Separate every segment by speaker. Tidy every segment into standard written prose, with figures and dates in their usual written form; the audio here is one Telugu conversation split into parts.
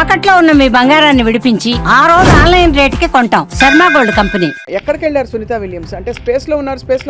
Speaker 1: తాకట్లో ఉన్న మీ బంగారాన్ని విడిపించి ఆ రోజు ఆన్లైన్ రేటుకి కొంటాం. Sharma gold company.
Speaker 2: ఎక్కడికి వెళ్ళారు సునీత విలియమ్స్? అంటే స్పేస్ లో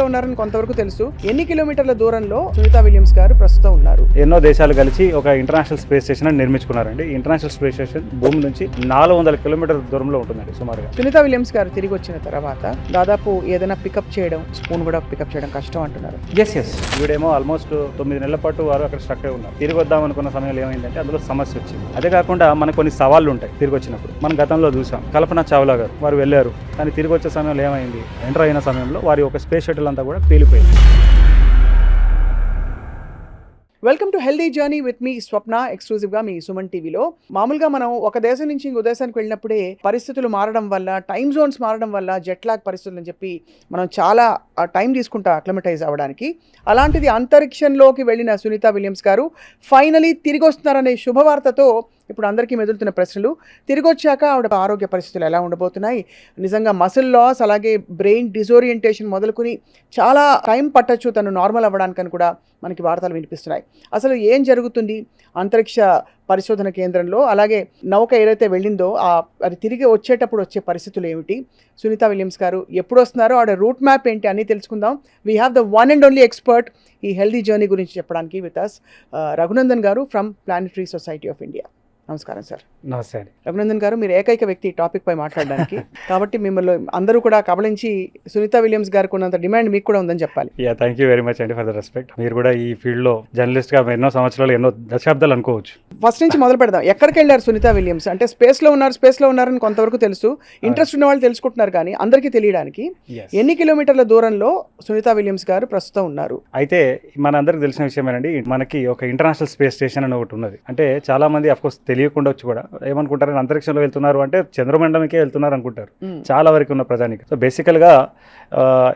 Speaker 2: ఉన్నారని కొంతవరకు తెలుసు. ఎన్ని కిలోమీటర్ల దూరంలో సునీత విలియమ్స్ గారు ప్రస్తుతం ఉన్నారు?
Speaker 3: ఎన్నో దేశాలు కలిసి ఒక ఇంటర్నేషనల్ స్పేస్ స్టేషన్ నిర్మించుకున్నారండి. ఇంటర్నేషనల్ స్పేస్ స్టేషన్ భూమి నుంచి 400 కిలోమీటర్ల దూరంలో ఉంటుందండి సుమారుగా.
Speaker 2: సునీత విలియమ్స్ గారు తిరిగి వచ్చిన తర్వాత దాదాపు ఏదైనా పికప్ చేయడం, స్పూన్ కూడా పికప్ చేయడం కష్టం అంటున్నారు.
Speaker 3: ఎస్ వీడేమో ఆల్మోస్ట్ 9 నెలల పాటు వారు అక్కడ స్ట్రక్ అయి ఉన్నారు. తిరిగి వద్దాం అనుకున్న సమయంలో ఏమైందంటే అందులో సమస్య వచ్చింది. అదే కాకుండా మనకు కొన్ని సవాళ్లు ఉంటాయి తిరిగి వచ్చినప్పుడు. మనం గతంలో చూసాం, కల్పన చావ్లా గారు వారు వెళ్ళారు, కానీ తిరిగి వచ్చే సమయంలో ఏమైంది, ఎంటర్ అయిన సమయంలో వారి ఒక స్పేస్ షటిల్ అంతా కూడా పేలిపోయింది.
Speaker 2: Welcome to healthy journey with me Swapna, ఎక్స్క్లూజివ్గా మీ సుమన్ టీవీలో. మామూలుగా మనం ఒక దేశం నుంచి ఇంకో దేశానికి వెళ్ళినప్పుడే పరిస్థితులు మారడం వల్ల, టైమ్ జోన్స్ మారడం వల్ల, జెట్ లాగ్ పరిస్థితులు అని చెప్పి మనం చాలా టైం తీసుకుంటాం అక్లమటైజ్ అవ్వడానికి. అలాంటిది అంతరిక్షంలోకి వెళ్ళిన సునీత విలియమ్స్ గారు ఫైనలీ తిరిగి వస్తున్నారనే శుభవార్తతో ఇప్పుడు అందరికీ మెదులుతున్న ప్రశ్నలు. తిరిగి వచ్చాక ఆవిడ ఆరోగ్య పరిస్థితులు ఎలా ఉండబోతున్నాయి, నిజంగా మసిల్ లాస్, అలాగే బ్రెయిన్ డిజోరియంటేషన్ మొదలుకొని చాలా టైం పట్టచ్చు తను నార్మల్ అవ్వడానికని కూడా మనకి వార్తలు వినిపిస్తున్నాయి. అసలు ఏం జరుగుతుంది అంతరిక్ష పరిశోధన కేంద్రంలో, అలాగే నౌక ఏదైతే వెళ్ళిందో అది తిరిగి వచ్చేటప్పుడు వచ్చే పరిస్థితులు ఏమిటి, సునీత విలియమ్స్ గారు ఎప్పుడు వస్తున్నారో ఆవిడ రూట్ మ్యాప్ ఏంటి అన్నీ తెలుసుకుందాం. We have the one and only expert ఈ హెల్దీ జర్నీ గురించి చెప్పడానికి విత్ అస్, రఘునందన్ గారు from planetary society of India. నమస్కారం సార్.
Speaker 3: నమస్తే అండి.
Speaker 2: రఘునందన్ గారు, మీరు ఏకైక వ్యక్తి ఈ టాపిక్ పై మాట్లాడడానికి. కాబట్టి మిమ్మల్ని అందరూ కూడా కబలించి సునీత విలియమ్స్ గారికి ఉన్నంత డిమాండ్ మీకు కూడా ఉందని చెప్పాలి.
Speaker 3: థ్యాంక్ యూ వెరీ మచ్ అండి ఫర్ ద రెస్పెక్ట్. మీరు కూడా ఈ ఫీల్డ్ లో జర్నలిస్ట్ గా ఎన్నో సంవత్సరాలు, ఎన్నో దశాబ్దాలు అనుకోవచ్చు.
Speaker 2: ఫస్ట్ నుంచి మొదలు పెడదాం. ఎక్కడికి వెళ్ళారు సునీత విలియమ్స్? అంటే స్పేస్ లో ఉన్నారని కొంతవరకు తెలుసు, ఇంట్రెస్ట్ ఉన్న వాళ్ళు తెలుసుకుంటున్నారు, కానీ అందరికీ తెలియడానికి ఎన్ని కిలోమీటర్ల దూరంలో సునీత విలియమ్స్ గారు ప్రస్తుతం ఉన్నారు?
Speaker 3: అయితే మన అందరికి తెలిసిన విషయమేనండి, మనకి ఒక ఇంటర్నేషనల్ స్పేస్ స్టేషన్ అని ఒకటి ఉన్నది. అంటే చాలా మంది అఫ్కోర్స్ తెలియకుండా వచ్చి కూడా ఏమనుకుంటారు, అంతరిక్షంలో వెళ్తున్నారు అంటే చంద్రమండలంకే వెళ్తున్నారు అనుకుంటారు చాలా వరకు ఉన్న ప్రజానికి. సో బేసికల్ గా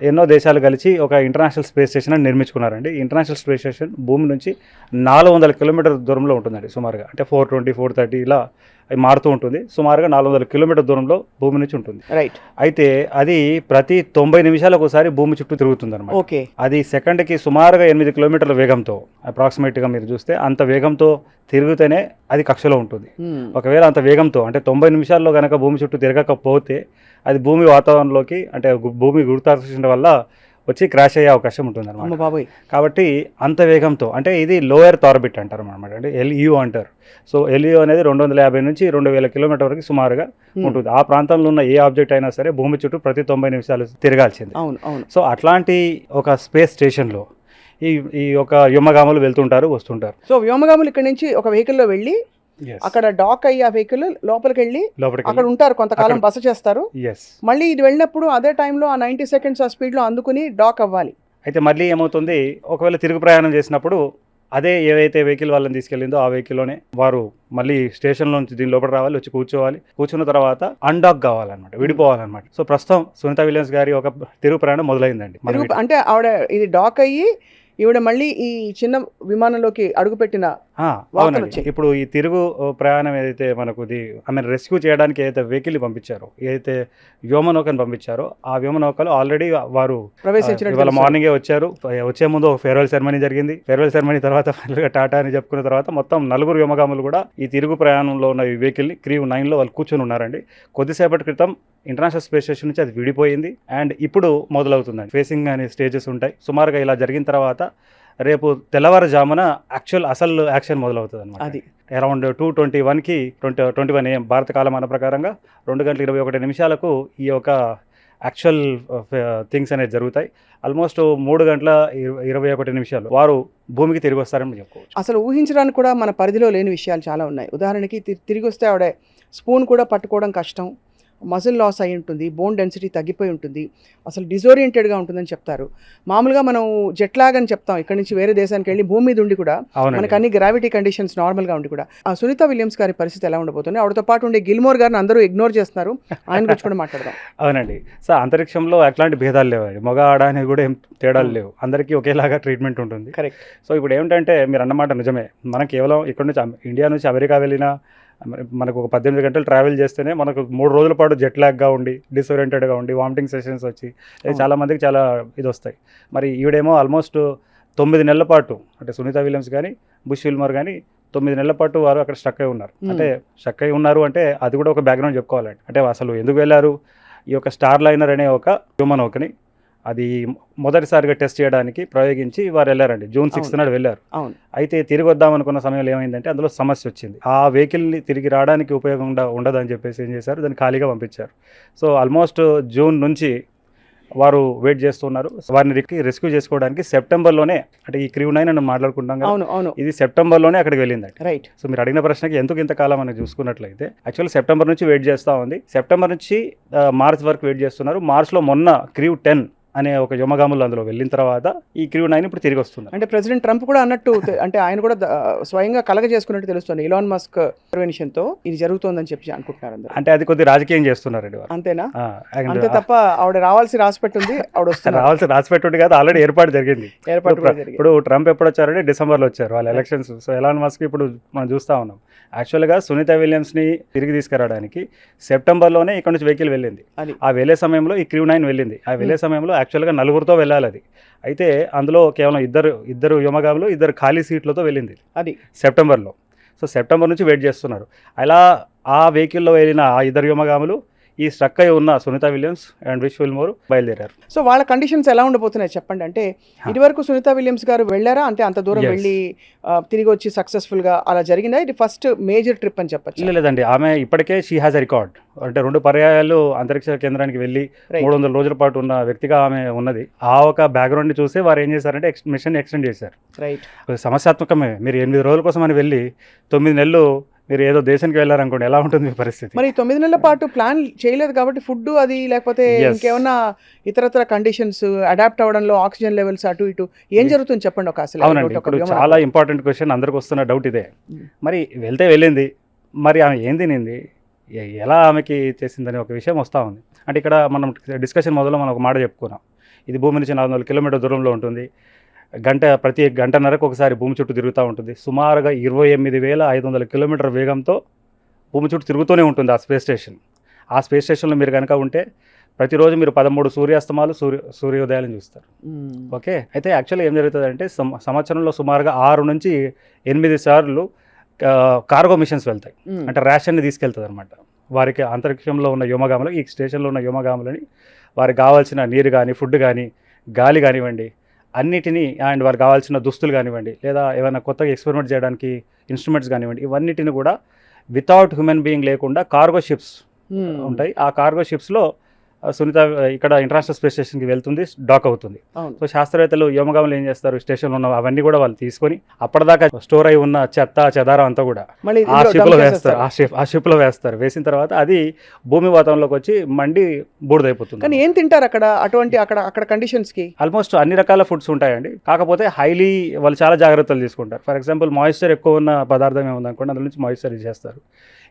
Speaker 3: ఎన్నో దేశాలు కలిసి ఒక ఇంటర్నేషనల్ స్పేస్ స్టేషన్ అని నిర్మించుకున్నారండి. ఇంటర్నేషనల్ స్పేస్ స్టేషన్ భూమి నుంచి 400 కిలోమీటర్ల దూరంలో ఉంటుందండి సుమారుగా. అంటే 420, 430 ఇలా మారుతూ ఉంటుంది. సుమారుగా 400 కిలోమీటర్ దూరంలో భూమి నుంచి ఉంటుంది.
Speaker 2: రైట్.
Speaker 3: అయితే అది ప్రతి 90 నిమిషాలకు ఒకసారి భూమి చుట్టూ తిరుగుతుంది అనమాట.
Speaker 2: ఓకే.
Speaker 3: అది సెకండ్కి సుమారుగా 8 కిలోమీటర్ల వేగంతో, అప్రాక్సిమేట్గా మీరు చూస్తే అంత వేగంతో తిరిగితేనే అది కక్షలో ఉంటుంది. ఒకవేళ అంత వేగంతో అంటే 90 నిమిషాల్లో కనుక భూమి చుట్టూ తిరగకపోతే అది భూమి వాతావరణంలోకి, అంటే భూమి గురుత్వాకర్షణ వల్ల వచ్చి క్రాష్ అయ్యే అవకాశం ఉంటుంది అనమాట. కాబట్టి అంత వేగంతో, అంటే ఇది లో ఎర్త్ ఆర్బిట్ అంటారు అనమాట, అంటే LEO అంటారు. సో LEO అనేది 250 నుంచి 2000 కిలోమీటర్ వరకు సుమారుగా ఉంటుంది. ఆ ప్రాంతంలో ఉన్న ఏ ఆబ్జెక్ట్ అయినా సరే భూమి చుట్టూ ప్రతి 90 నిమిషాలు తిరగాల్సింది. సో అట్లాంటి ఒక స్పేస్ స్టేషన్లో ఈ యొక్క వ్యోమగాములు వెళ్తుంటారు, వస్తుంటారు.
Speaker 2: సో వ్యోమగాములు ఇక్కడ నుంచి ఒక వెహికల్లో వెళ్ళి అక్కడ డాక్ అయ్యి ఆ వెహికల్ లోపలికి వెళ్ళి అక్కడ ఉంటారు, కొంతకాలం బస చేస్తారు. మళ్ళీ ఇది వెళ్ళినప్పుడు అదే టైంలో ఆ 90 సెకండ్స్ ఆ స్పీడ్ లో అందుకుని డాక్ అవ్వాలి.
Speaker 3: అయితే మళ్ళీ ఏమవుతుంది, ఒకవేళ తిరుగు ప్రయాణం చేసినప్పుడు అదే ఏదైతే వెహికల్ వాళ్ళని తీసుకెళ్ళిందో ఆ వెహికల్లోనే వారు మళ్ళీ స్టేషన్లో నుంచి దీని లోపల రావాలి, వచ్చి కూర్చోవాలి. కూర్చున్న తర్వాత అన్డాక్ కావాలన్నమాట, విడిపోవాలన్నమాట. సో ప్రస్తుతం సునీత విలియమ్స్ గారి ఒక తిరుగు ప్రయాణం మొదలైందండి.
Speaker 2: అంటే ఆవిడ ఇది డాక్ అయ్యి ఈవిడ మళ్ళీ ఈ చిన్న విమానంలోకి అడుగుపెట్టిన.
Speaker 3: అవునండి. ఇప్పుడు ఈ తిరుగు ప్రయాణం ఏదైతే మనకు ఆమెను రెస్క్యూ చేయడానికి ఏదైతే వెహికల్ పంపించారో, ఏదైతే వ్యోమనౌకను పంపించారో, ఆ వ్యోమనౌకలు ఆల్రెడీ వారు ఇవాళ మార్నింగే వచ్చారు. వచ్చే ముందు ఫేర్వెల్ సెరమనీ జరిగింది. ఫేర్వెల్ సెరమనీ తర్వాత ఫైనల్గా టాటా అని చెప్పుకున్న తర్వాత మొత్తం 4 వ్యోమగాములు కూడా ఈ తిరుగు ప్రయాణంలో ఉన్న ఈ వెహికల్ని క్రూ 9లో వాళ్ళు కూర్చొని ఉన్నారండి. కొద్దిసేపటి క్రితం ఇంటర్నేషనల్ స్పేస్ స్టేషన్ నుంచి అది విడిపోయింది అండ్ ఇప్పుడు మొదలవుతుందండి. ఫేసింగ్ అనే స్టేజెస్ ఉంటాయి. సుమారుగా ఇలా జరిగిన తర్వాత రేపు తెల్లవారుజామున అసలు యాక్షన్ మొదలవుతుంది అనమాట. అది అరౌండ్ 2:21కి 21 AM భారత కాలమాన ప్రకారంగా 2:21 ఈ యొక్క యాక్చువల్ థింగ్స్ అనేది జరుగుతాయి. ఆల్మోస్ట్ 3:21 వారు భూమికి తిరిగి వస్తారని చెప్పుకోవచ్చు.
Speaker 2: అసలు ఊహించడానికి కూడా మన పరిధిలో లేని విషయాలు చాలా ఉన్నాయి. ఉదాహరణకి తిరిగి వస్తే ఆవిడ స్పూన్ కూడా పట్టుకోవడం కష్టం, మజిల్ లాస్ అయి ఉంటుంది, బోన్ డెన్సిటీ తగ్గిపోయి ఉంటుంది, అసలు డిజోరియంటెడ్గా ఉంటుందని చెప్తారు. మామూలుగా మనం జెట్ లాగ్ అని చెప్తాం, ఇక్కడ నుంచి వేరే దేశానికి వెళ్ళి భూమి మీద ఉండి కూడా మనకు అన్ని గ్రావిటీ కండిషన్స్ నార్మల్గా ఉండి కూడా. ఆ సునీత విలియమ్స్ గారి పరిస్థితి ఎలా ఉండబోతుంది? ఆవిడతో పాటు ఉండే గిల్మోర్ గారిని అందరూ ఇగ్నోర్ చేస్తున్నారు, ఆయన గురించి కూడా మాట్లాడదాం.
Speaker 3: అవునండి. సో అంతరిక్షంలో ఎట్లాంటి భేదాలు లేవండి, మగ ఆడ అనేది కూడా ఏం తేడాలు లేవు, అందరికీ ఒకేలాగా ట్రీట్మెంట్ ఉంటుంది.
Speaker 2: కరెక్ట్.
Speaker 3: సో ఇప్పుడు ఏమిటంటే మీరు అన్నమాట నిజమే, మనం కేవలం ఇక్కడ నుంచి ఇండియా నుంచి అమెరికా వెళ్ళినా మనకు ఒక 18 గంటలు ట్రావెల్ చేస్తేనే మనకు 3 రోజుల పాటు జెట్ లాగ్గా ఉండి, డిసోరియంటెడ్గా ఉండి, వామిటింగ్ సెషన్స్ వచ్చి చాలా మందికి చాలా ఇది వస్తాయి. మరి ఈవిడేమో ఆల్మోస్ట్ 9 నెలల పాటు, అంటే సునీత విలియమ్స్ కానీ బుష్ విల్మర్ కానీ 9 నెలల పాటు వారు అక్కడ స్టక్ అయి ఉన్నారు. అంటే స్టక్ అయి ఉన్నారు అంటే అది కూడా ఒక బ్యాక్గ్రౌండ్ చెప్పుకోవాలండి. అంటే అసలు ఎందుకు వెళ్ళారు, ఈ యొక్క స్టార్ లైనర్ అనే ఒక హ్యూమన్ ఒకని అది మొదటిసారిగా టెస్ట్ చేయడానికి ప్రయోగించి వారు వెళ్ళారండి. జూన్ 6 నాడు వెళ్ళారు. అయితే తిరిగి వద్దాం అనుకున్న సమయంలో ఏమైందంటే అందులో సమస్య వచ్చింది. ఆ వెహికల్ని తిరిగి రావడానికి ఉపయోగం ఉండదని చెప్పేసి ఏం చేశారు, దాన్ని ఖాళీగా పంపించారు. సో ఆల్మోస్ట్ జూన్ నుంచి వారు వెయిట్ చేస్తున్నారు. వారిని రెస్క్యూ చేసుకోవడానికి సెప్టెంబర్లోనే, అంటే ఈ క్రూ 9 అని మాట్లాడుకుంటాం కదా, ఇది సెప్టెంబర్లోనే అక్కడికి వెళ్ళిందండి.
Speaker 2: రైట్.
Speaker 3: సో మీరు అడిగిన ప్రశ్నకి ఎందుకు ఇంతకాలం అని చూసుకున్నట్లయితే యాక్చువల్లీ సెప్టెంబర్ నుంచి వెయిట్ చేస్తూ ఉంది. సెప్టెంబర్ నుంచి మార్చ్ వరకు వెయిట్ చేస్తున్నారు. మార్చ్లో మొన్న క్రూ 10 అనే ఒక వ్యోమగాములు అందులో వెళ్ళిన తర్వాత ఈ క్రూ 9 ఇప్పుడు తిరిగి వస్తుంది.
Speaker 2: అంటే ప్రెసిడెంట్ ట్రంప్ కూడా అన్నట్టు అంటే ఆయన కూడా స్వయంగా కలగ చేసుకున్నట్టు తెలుస్తుంది. ఇలాన్ మస్క్ ఇంటర్వెన్షన్ తో ఇది జరుగుతోందని చెప్పి అనుకుంటున్నారు అందరూ.
Speaker 3: అంటే అది కొద్ది రాజకీయం చేస్తున్నారండి వారు.
Speaker 2: అంతేనా? అంతే తప్ప ఆవిడ రావాల్సి రాసిపెట్టుంది, ఆవిడ వస్తుంది.
Speaker 3: రావాల్సి రాసిపెట్టుంది కాదు, ఆల్రెడీ ఏర్పాటు జరిగింది. ఇప్పుడు ట్రంప్ ఎప్పుడు వచ్చారంటే డిసెంబర్లో వచ్చారు వాళ్ళ ఎలక్షన్స్. సో ఎలాన్ మస్క్ ఇప్పుడు మనం చూస్తూ ఉన్నాం. యాక్చువల్గా సునీత విలియమ్స్ని తిరిగి తీసుకురావడానికి సెప్టెంబర్లోనే ఇక్కడ నుంచి వెహికల్ వెళ్ళింది. ఆ వెళ్ళే సమయంలో ఈ క్రూ 9 వెళ్ళింది. ఆ వెళ్ళే సమయంలో యాక్చువల్గా 4గురితో వెళ్ళాలి అది. అయితే అందులో కేవలం ఇద్దరు వ్యోమగాములు 2 ఖాళీ సీట్లతో వెళ్ళింది అది సెప్టెంబర్లో. సో సెప్టెంబర్ నుంచి వెయిట్ చేస్తున్నారు. అలా ఆ వెహికల్లో వెళ్ళిన ఆ 2 వ్యోమగాములు ఈ స్ట్రక్ అయి ఉన్న సునీత విలియమ్స్ అండ్ విష్ విల్మోర్ బయలుదేరారు.
Speaker 2: సో వాళ్ళ కండిషన్స్ ఎలా ఉండబోతున్నాయి చెప్పండి. అంటే ఇదివరకు సునీత విలియమ్స్ గారు వెళ్ళారా? అంటే అంత దూరం వెళ్ళి తిరిగి వచ్చి సక్సెస్ఫుల్గా అలా జరిగిందా? ఇది ఫస్ట్ మేజర్ ట్రిప్ అని చెప్పచ్చు.
Speaker 3: లేదండి, ఆమె ఇప్పటికే షీ హ్యాస్ ఎ రికార్డ్. అంటే 2 పర్యాయాలు అంతరిక్ష కేంద్రానికి వెళ్ళి 300 రోజుల పాటు ఉన్న వ్యక్తిగా ఆమె ఉన్నది. ఆ ఒక బ్యాక్గ్రౌండ్ చూసి వారు ఏం చేశారంటే మిషన్ ఎక్స్టెండ్ చేశారు.
Speaker 2: రైట్.
Speaker 3: సమస్యాత్మకమే. మీరు 8 రోజుల కోసం అని వెళ్ళి 9 నెలలు మీరు ఏదో దేశానికి వెళ్ళారనుకోండి, ఎలా ఉంటుంది మీ పరిస్థితి?
Speaker 2: మరి 9 నెలల పాటు ప్లాన్ చేయలేదు కాబట్టి ఫుడ్ అది లేకపోతే ఇంకేమన్నా ఇతరత్ర కండిషన్స్ అడాప్ట్ అవ్వడంలో ఆక్సిజన్ లెవెల్స్ అటు ఇటు ఏం జరుగుతుంది చెప్పండి ఒక అసలు.
Speaker 3: అవునండి, ఇప్పుడు చాలా ఇంపార్టెంట్ క్వశ్చన్ అందరికి వస్తున్న డౌట్ ఇదే. మరి వెళ్ళింది, మరి ఆమె ఏం తినింది, ఎలా ఆమెకి చేసిందని ఒక విషయం వస్తూ ఉంది. అంటే ఇక్కడ మనం డిస్కషన్ మొదలు మనం ఒక మాట చెప్పుకున్నాం. ఇది భూమి నుంచి 400 కిలోమీటర్ దూరంలో ఉంటుంది. ప్రతి గంటన్నరకు ఒకసారి భూమి చుట్టూ తిరుగుతూ ఉంటుంది. సుమారుగా 28,500 కిలోమీటర్ వేగంతో భూమి చుట్టూ తిరుగుతూనే ఉంటుంది ఆ స్పేస్ స్టేషన్. ఆ స్పేస్ స్టేషన్లో మీరు కనుక ఉంటే ప్రతిరోజు మీరు 13 సూర్యాస్తమాలు సూర్యోదయాలను చూస్తారు. ఓకే. అయితే యాక్చువల్లీ ఏం జరుగుతుందంటే సంవత్సరంలో సుమారుగా 6 నుంచి 8 సార్లు కార్గో మిషన్స్ వెళ్తాయి. అంటే రేషన్ని తీసుకెళ్తుంది అనమాట. వారికి అంతరిక్షంలో ఉన్న వ్యోమగాములు, ఈ స్టేషన్లో ఉన్న వ్యోమగాములని వారికి కావాల్సిన నీరు కానీ, ఫుడ్ కానీ, గాలి కానివ్వండి, అన్నిటినీ, అండ్ వారికి కావాల్సిన దుస్తులు కానివ్వండి, లేదా ఏమైనా కొత్తగా ఎక్స్పెరిమెంట్ చేయడానికి ఇన్స్ట్రుమెంట్స్ కానివ్వండి, ఇవన్నిటిని కూడా వితౌట్ హ్యూమన్ బీయింగ్ లేకుండా కార్గో షిప్స్ ఉంటాయి. ఆ కార్గో షిప్స్లో సునీత ఇక్కడ ఇంటర్నేషనల్ స్పేస్ స్టేషన్కి వెళ్తుంది, డాక్ అవుతుంది. సో శాస్త్రవేత్తలు వ్యోమగాములు ఏం చేస్తారు, స్టేషన్లో ఉన్న అవన్నీ కూడా వాళ్ళు తీసుకొని అప్పటిదాకా స్టోర్ అయి ఉన్న చెదారం అంతా కూడా ఆ షిప్లో వేస్తారు. ఆ షిప్లో వేస్తారు. వేసిన తర్వాత అది భూమి వాతావరణంలోకి వచ్చి మండి బూడిదైపోతుంది.
Speaker 2: కానీ ఏం తింటారు అక్కడ అటువంటి అక్కడ కండిషన్స్కి?
Speaker 3: ఆల్మోస్ట్ అన్ని రకాల ఫుడ్స్ ఉంటాయండి. కాకపోతే హైలీ వాళ్ళు చాలా జాగ్రత్తలు తీసుకుంటారు. ఫర్ ఎగ్జాంపుల్ మాయిశ్చర్ ఎక్కువ ఉన్న పదార్థం ఏముందనుకోండి, అందులో నుంచి మాయిశ్చర్ చేస్తారు.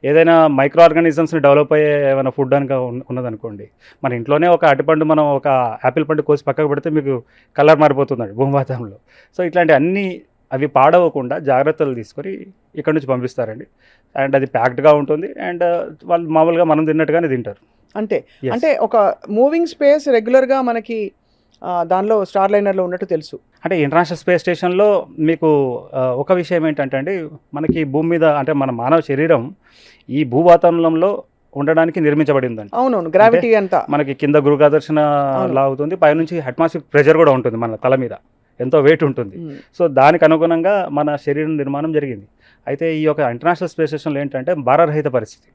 Speaker 3: ఏదైనా మైక్రో ఆర్గానిజమ్స్ని డెవలప్ అయ్యే ఏమైనా ఫుడ్ కనుక ఉన్నదనుకోండి, మన ఇంట్లోనే ఒక అరటిపండు మనం ఒక యాపిల్ పండు కోసి పక్కకు పెడితే మీకు కలర్ మారిపోతుందండి భూమి వాతావరణంలో. సో ఇట్లాంటి అన్నీ అవి పాడవకుండా జాగ్రత్తలు తీసుకొని ఇక్కడ నుంచి పంపిస్తారండి. అండ్ అది ప్యాక్డ్గా ఉంటుంది. అండ్ వాళ్ళు మామూలుగా మనం తిన్నట్టుగానే తింటారు.
Speaker 2: అంటే ఒక మూవింగ్ స్పేస్ రెగ్యులర్గా మనకి దానిలో స్టార్ లైనర్లో ఉన్నట్టు తెలుసు.
Speaker 3: అంటే ఇంటర్నేషనల్ స్పేస్ స్టేషన్లో మీకు ఒక విషయం ఏంటంటే అండి, మనకి భూమి మీద అంటే మన మానవ శరీరం ఈ భూ వాతావరణంలో ఉండడానికి నిర్మించబడిందండి.
Speaker 2: అవునవును, గ్రావిటీ అంతా
Speaker 3: మనకి కింద గురుత్వాకర్షణ లాగుతుంది, పైనుంచి అట్మాస్ఫియర్ ప్రెషర్ కూడా ఉంటుంది మన తల మీద, ఎంతో వెయిట్ ఉంటుంది. సో దానికి అనుగుణంగా మన శరీరం నిర్మాణం జరిగింది. అయితే ఈ యొక్క ఇంటర్నేషనల్ స్పేస్ స్టేషన్లో ఏంటంటే భారరహిత పరిస్థితి,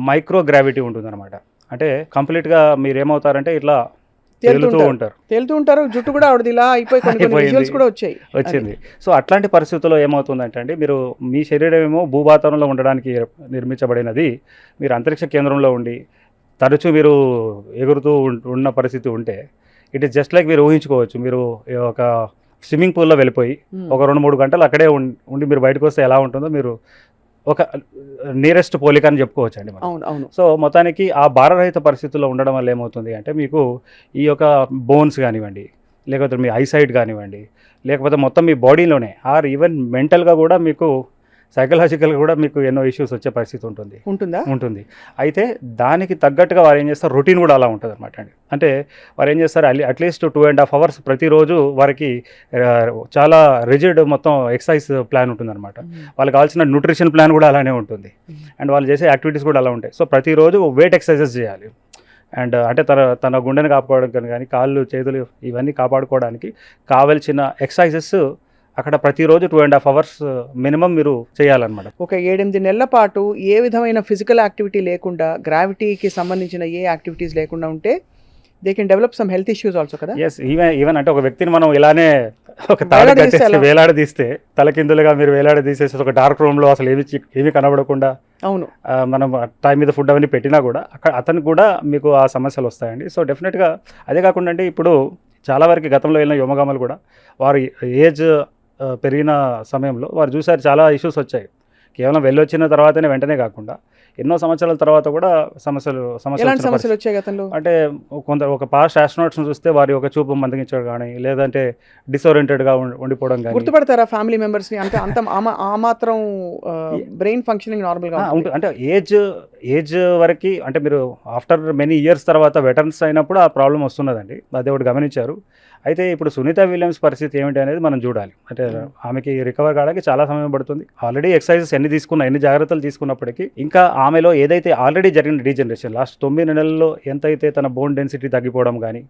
Speaker 3: మైక్రో గ్రావిటీ ఉంటుంది అనమాట. అంటే కంప్లీట్గా మీరు ఏమవుతారంటే ఇట్లా
Speaker 2: తేలుతూ ఉంటారు. జుట్టు కూడా ఆవిడది ఇలా అయిపోయి కూడా
Speaker 3: వచ్చింది. సో అట్లాంటి పరిస్థితుల్లో ఏమవుతుందంటే అండి, మీరు మీ శరీరం ఏమో భూవాతావరణంలో ఉండడానికి నిర్మించబడినది. మీరు అంతరిక్ష కేంద్రంలో ఉండి తరచూ మీరు ఎగురుతూ ఉన్న పరిస్థితి ఉంటే ఇట్ ఈస్ జస్ట్ లైక్ మీరు ఊహించుకోవచ్చు, మీరు ఒక స్విమ్మింగ్ పూల్లో వెళ్ళిపోయి ఒక 2-3 గంటలు అక్కడే ఉండి మీరు బయటకు వస్తే ఎలా ఉంటుందో మీరు ఒక నియరెస్ట్ పోలిక అని చెప్పుకోవచ్చు అండి మనం. సో మొత్తానికి ఆ భారరహిత పరిస్థితుల్లో ఉండడం వల్ల ఏమవుతుంది అంటే మీకు ఈ యొక్క బోన్స్ కానివ్వండి, లేకపోతే మీ ఐసైట్ కానివ్వండి, లేకపోతే మొత్తం మీ బాడీలోనే ఆర్ ఈవెన్ మెంటల్గా కూడా మీకు సైకలాజికల్గా కూడా మీకు ఎన్నో ఇష్యూస్ వచ్చే పరిస్థితి ఉంటుంది. అయితే దానికి తగ్గట్టుగా వారు ఏం చేస్తారు, రొటీన్ కూడా అలా ఉంటుంది అనమాట అండి. అంటే వారు ఏం చేస్తారు, అట్లీస్ట్ 2.5 hours ప్రతిరోజు వారికి చాలా రిజిడ్ మొత్తం ఎక్సర్సైజ్ ప్లాన్ ఉంటుంది అనమాట. వాళ్ళకి కావాల్సిన న్యూట్రిషన్ ప్లాన్ కూడా అలానే ఉంటుంది. అండ్ వాళ్ళు చేసే యాక్టివిటీస్ కూడా అలా ఉంటాయి. సో ప్రతిరోజు వెయిట్ ఎక్సర్సైజెస్ చేయాలి. అండ్ అంటే తన గుండెని కాపాడుకోవడానికి కానీ కాళ్ళు చేతులు ఇవన్నీ కాపాడుకోవడానికి కావాల్సిన ఎక్సర్సైజెస్ అక్కడ ప్రతిరోజు 2.5 hours మినిమం మీరు చేయాలన్నమాట.
Speaker 2: ఒక 7-8 నెలల పాటు ఏ విధమైన ఫిజికల్ యాక్టివిటీ లేకుండా, గ్రావిటీకి సంబంధించిన ఏ యాక్టివిటీస్ లేకుండా ఉంటే they can develop some health issues also కదా.
Speaker 3: ఎస్, ఈవెన్ అంటే ఒక వ్యక్తిని మనం ఇలానే ఒక తాడు కట్టేసి వేలాడదీస్తే, తలకిందులుగా మీరు వేలాడదీసేసి ఒక డార్క్ రూమ్లో అసలు ఏమీ కనబడకుండా
Speaker 2: అవును
Speaker 3: మనం టైం మీద ఫుడ్ అవన్నీ పెట్టినా కూడా అక్కడ అతనికి కూడా మీకు ఆ సమస్యలు వస్తాయండి. సో డెఫినెట్గా అదే కాకుండా అంటే ఇప్పుడు చాలా వరకు గతంలో వెళ్ళిన యోమగామలు కూడా వారు ఏజ్ పెరిగిన సమయంలో వారు చూసారు చాలా ఇష్యూస్ వచ్చాయి. కేవలం వెళ్ళొచ్చిన తర్వాతనే వెంటనే కాకుండా ఎన్నో సంవత్సరాల తర్వాత కూడా సమస్యలు
Speaker 2: వచ్చాయి గతంలో.
Speaker 3: అంటే ఒక పాస్ట్ ఆస్ట్రోనాట్స్ని చూస్తే వారి ఒక చూపు మందగించడం కానీ, లేదంటే డిసోరియంటెడ్గా ఉండిపోవడం కానీ.
Speaker 2: గుర్తుపడతారా ఫ్యామిలీ మెంబర్స్ని? అంటే అంత ఆ మాత్రం బ్రెయిన్ ఫంక్షనింగ్ నార్మల్గా
Speaker 3: ఉంటుంది. అంటే ఏజ్ వరకు అంటే మీరు ఆఫ్టర్ మెనీ ఇయర్స్ తర్వాత వెటర్న్స్ అయినప్పుడు ఆ ప్రాబ్లం వస్తున్నదండి. అదే ఒకటి గమనించారు. అయితే ఇప్పుడు సునీత విలియమ్స్ పరిస్థితి ఏమిటి అనేది మనం చూడాలి. అంటే ఆమెకి రికవర్ కావడానికి చాలా సమయం పడుతుంది. ఆల్రెడీ ఎక్సర్సైజెస్ ఎన్ని జాగ్రత్తలు తీసుకున్నప్పటికీ ఇంకా ఆమెలో ఏదైతే ఆల్రెడీ జరిగిన డీజనరేషన్ లాస్ట్ 9 నెలల్లో ఎంతైతే తన బోన్ డెన్సిటీ తగ్గిపోవడం కానీ,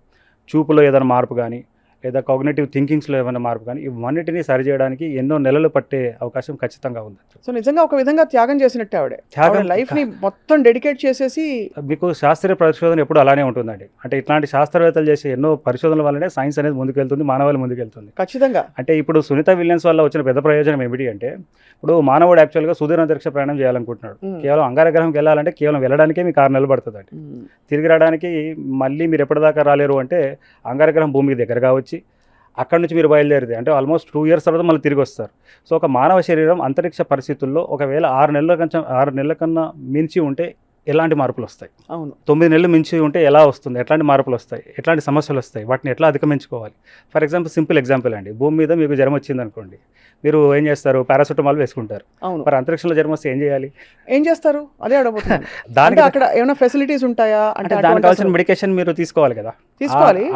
Speaker 3: చూపులో ఏదైనా మార్పు కానీ, లేదా కాగ్నిటివ్ థింకింగ్స్లో ఏమైనా మార్పు కానీ, ఇవన్నిటిని సరిచేయడానికి ఎన్నో నెలలు పట్టే అవకాశం ఖచ్చితంగా ఉంది.
Speaker 2: సో నిజంగా ఒక విధంగా త్యాగం చేసినట్టే ఆవిడ లైఫ్ని మొత్తం డెడికేట్ చేసేసి.
Speaker 3: మీకు శాస్త్రీయ పరిశోధన ఎప్పుడు అలానే ఉంటుందండి. అంటే ఇట్లాంటి శాస్త్రవేత్తలు చేసే ఎన్నో పరిశోధనల వల్లనే సైన్స్ అనేది ముందుకెళ్తుంది, మానవాళి ముందుకెళ్తుంది.
Speaker 2: ఖచ్చితంగా.
Speaker 3: అంటే ఇప్పుడు సునీత విలియమ్స్ వల్ల వచ్చిన పెద్ద ప్రయోజనం ఏమిటి అంటే, ఇప్పుడు మానవుడు యాక్చువల్గా సుదూర అంతరిక్ష ప్రయాణం చేయాలనుకుంటున్నాడు. కేవలం అంగారగ్రహంకి వెళ్ళాలంటే కేవలం వెళ్ళడానికే మీకు 6 నెలలు పడుతుందండి. తిరిగి రావడానికి మళ్ళీ మీరు ఎప్పటిదాకా రాలేరు అంటే అంగారగ్రహం భూమికి దగ్గరగా వచ్చి అక్కడ నుంచి మీరు బయలుదేరితే అంటే ఆల్మోస్ట్ 2 years తర్వాత మళ్ళీ తిరిగి వస్తారు. సో ఒక మానవ శరీరం అంతరిక్ష పరిస్థితుల్లో ఒకవేళ 6 నెలల కన్నా మించి ఉంటే ఎలాంటి మార్పులు వస్తాయి,
Speaker 2: అవును
Speaker 3: 9 నెలలు మించి ఉంటే ఎలా వస్తుంది, ఎట్లాంటి మార్పులు వస్తాయి, ఎట్లాంటి సమస్యలు వస్తాయి, వాటిని ఎట్లా అధిగమించుకోవాలి. ఫర్ ఎగ్జాంపుల్ సింపుల్ ఎగ్జాంపుల్ అండి, భూమి మీద మీకు జ్వరం వచ్చింది అనుకోండి, మీరు ఏం చేస్తారు, పారాసిటమాల్ వేసుకుంటారు.
Speaker 2: అవును.
Speaker 3: మరి అంతరిక్షంలో జ్వరం వస్తే ఏం
Speaker 2: చేస్తారు? అదే అడగబోతున్నాను. దానికి అక్కడ ఏమైనా ఫెసిలిటీస్ ఉంటాయా? అంటే
Speaker 3: దానికి కావాల్సిన మెడికేషన్ మీరు తీసుకోవాలి కదా.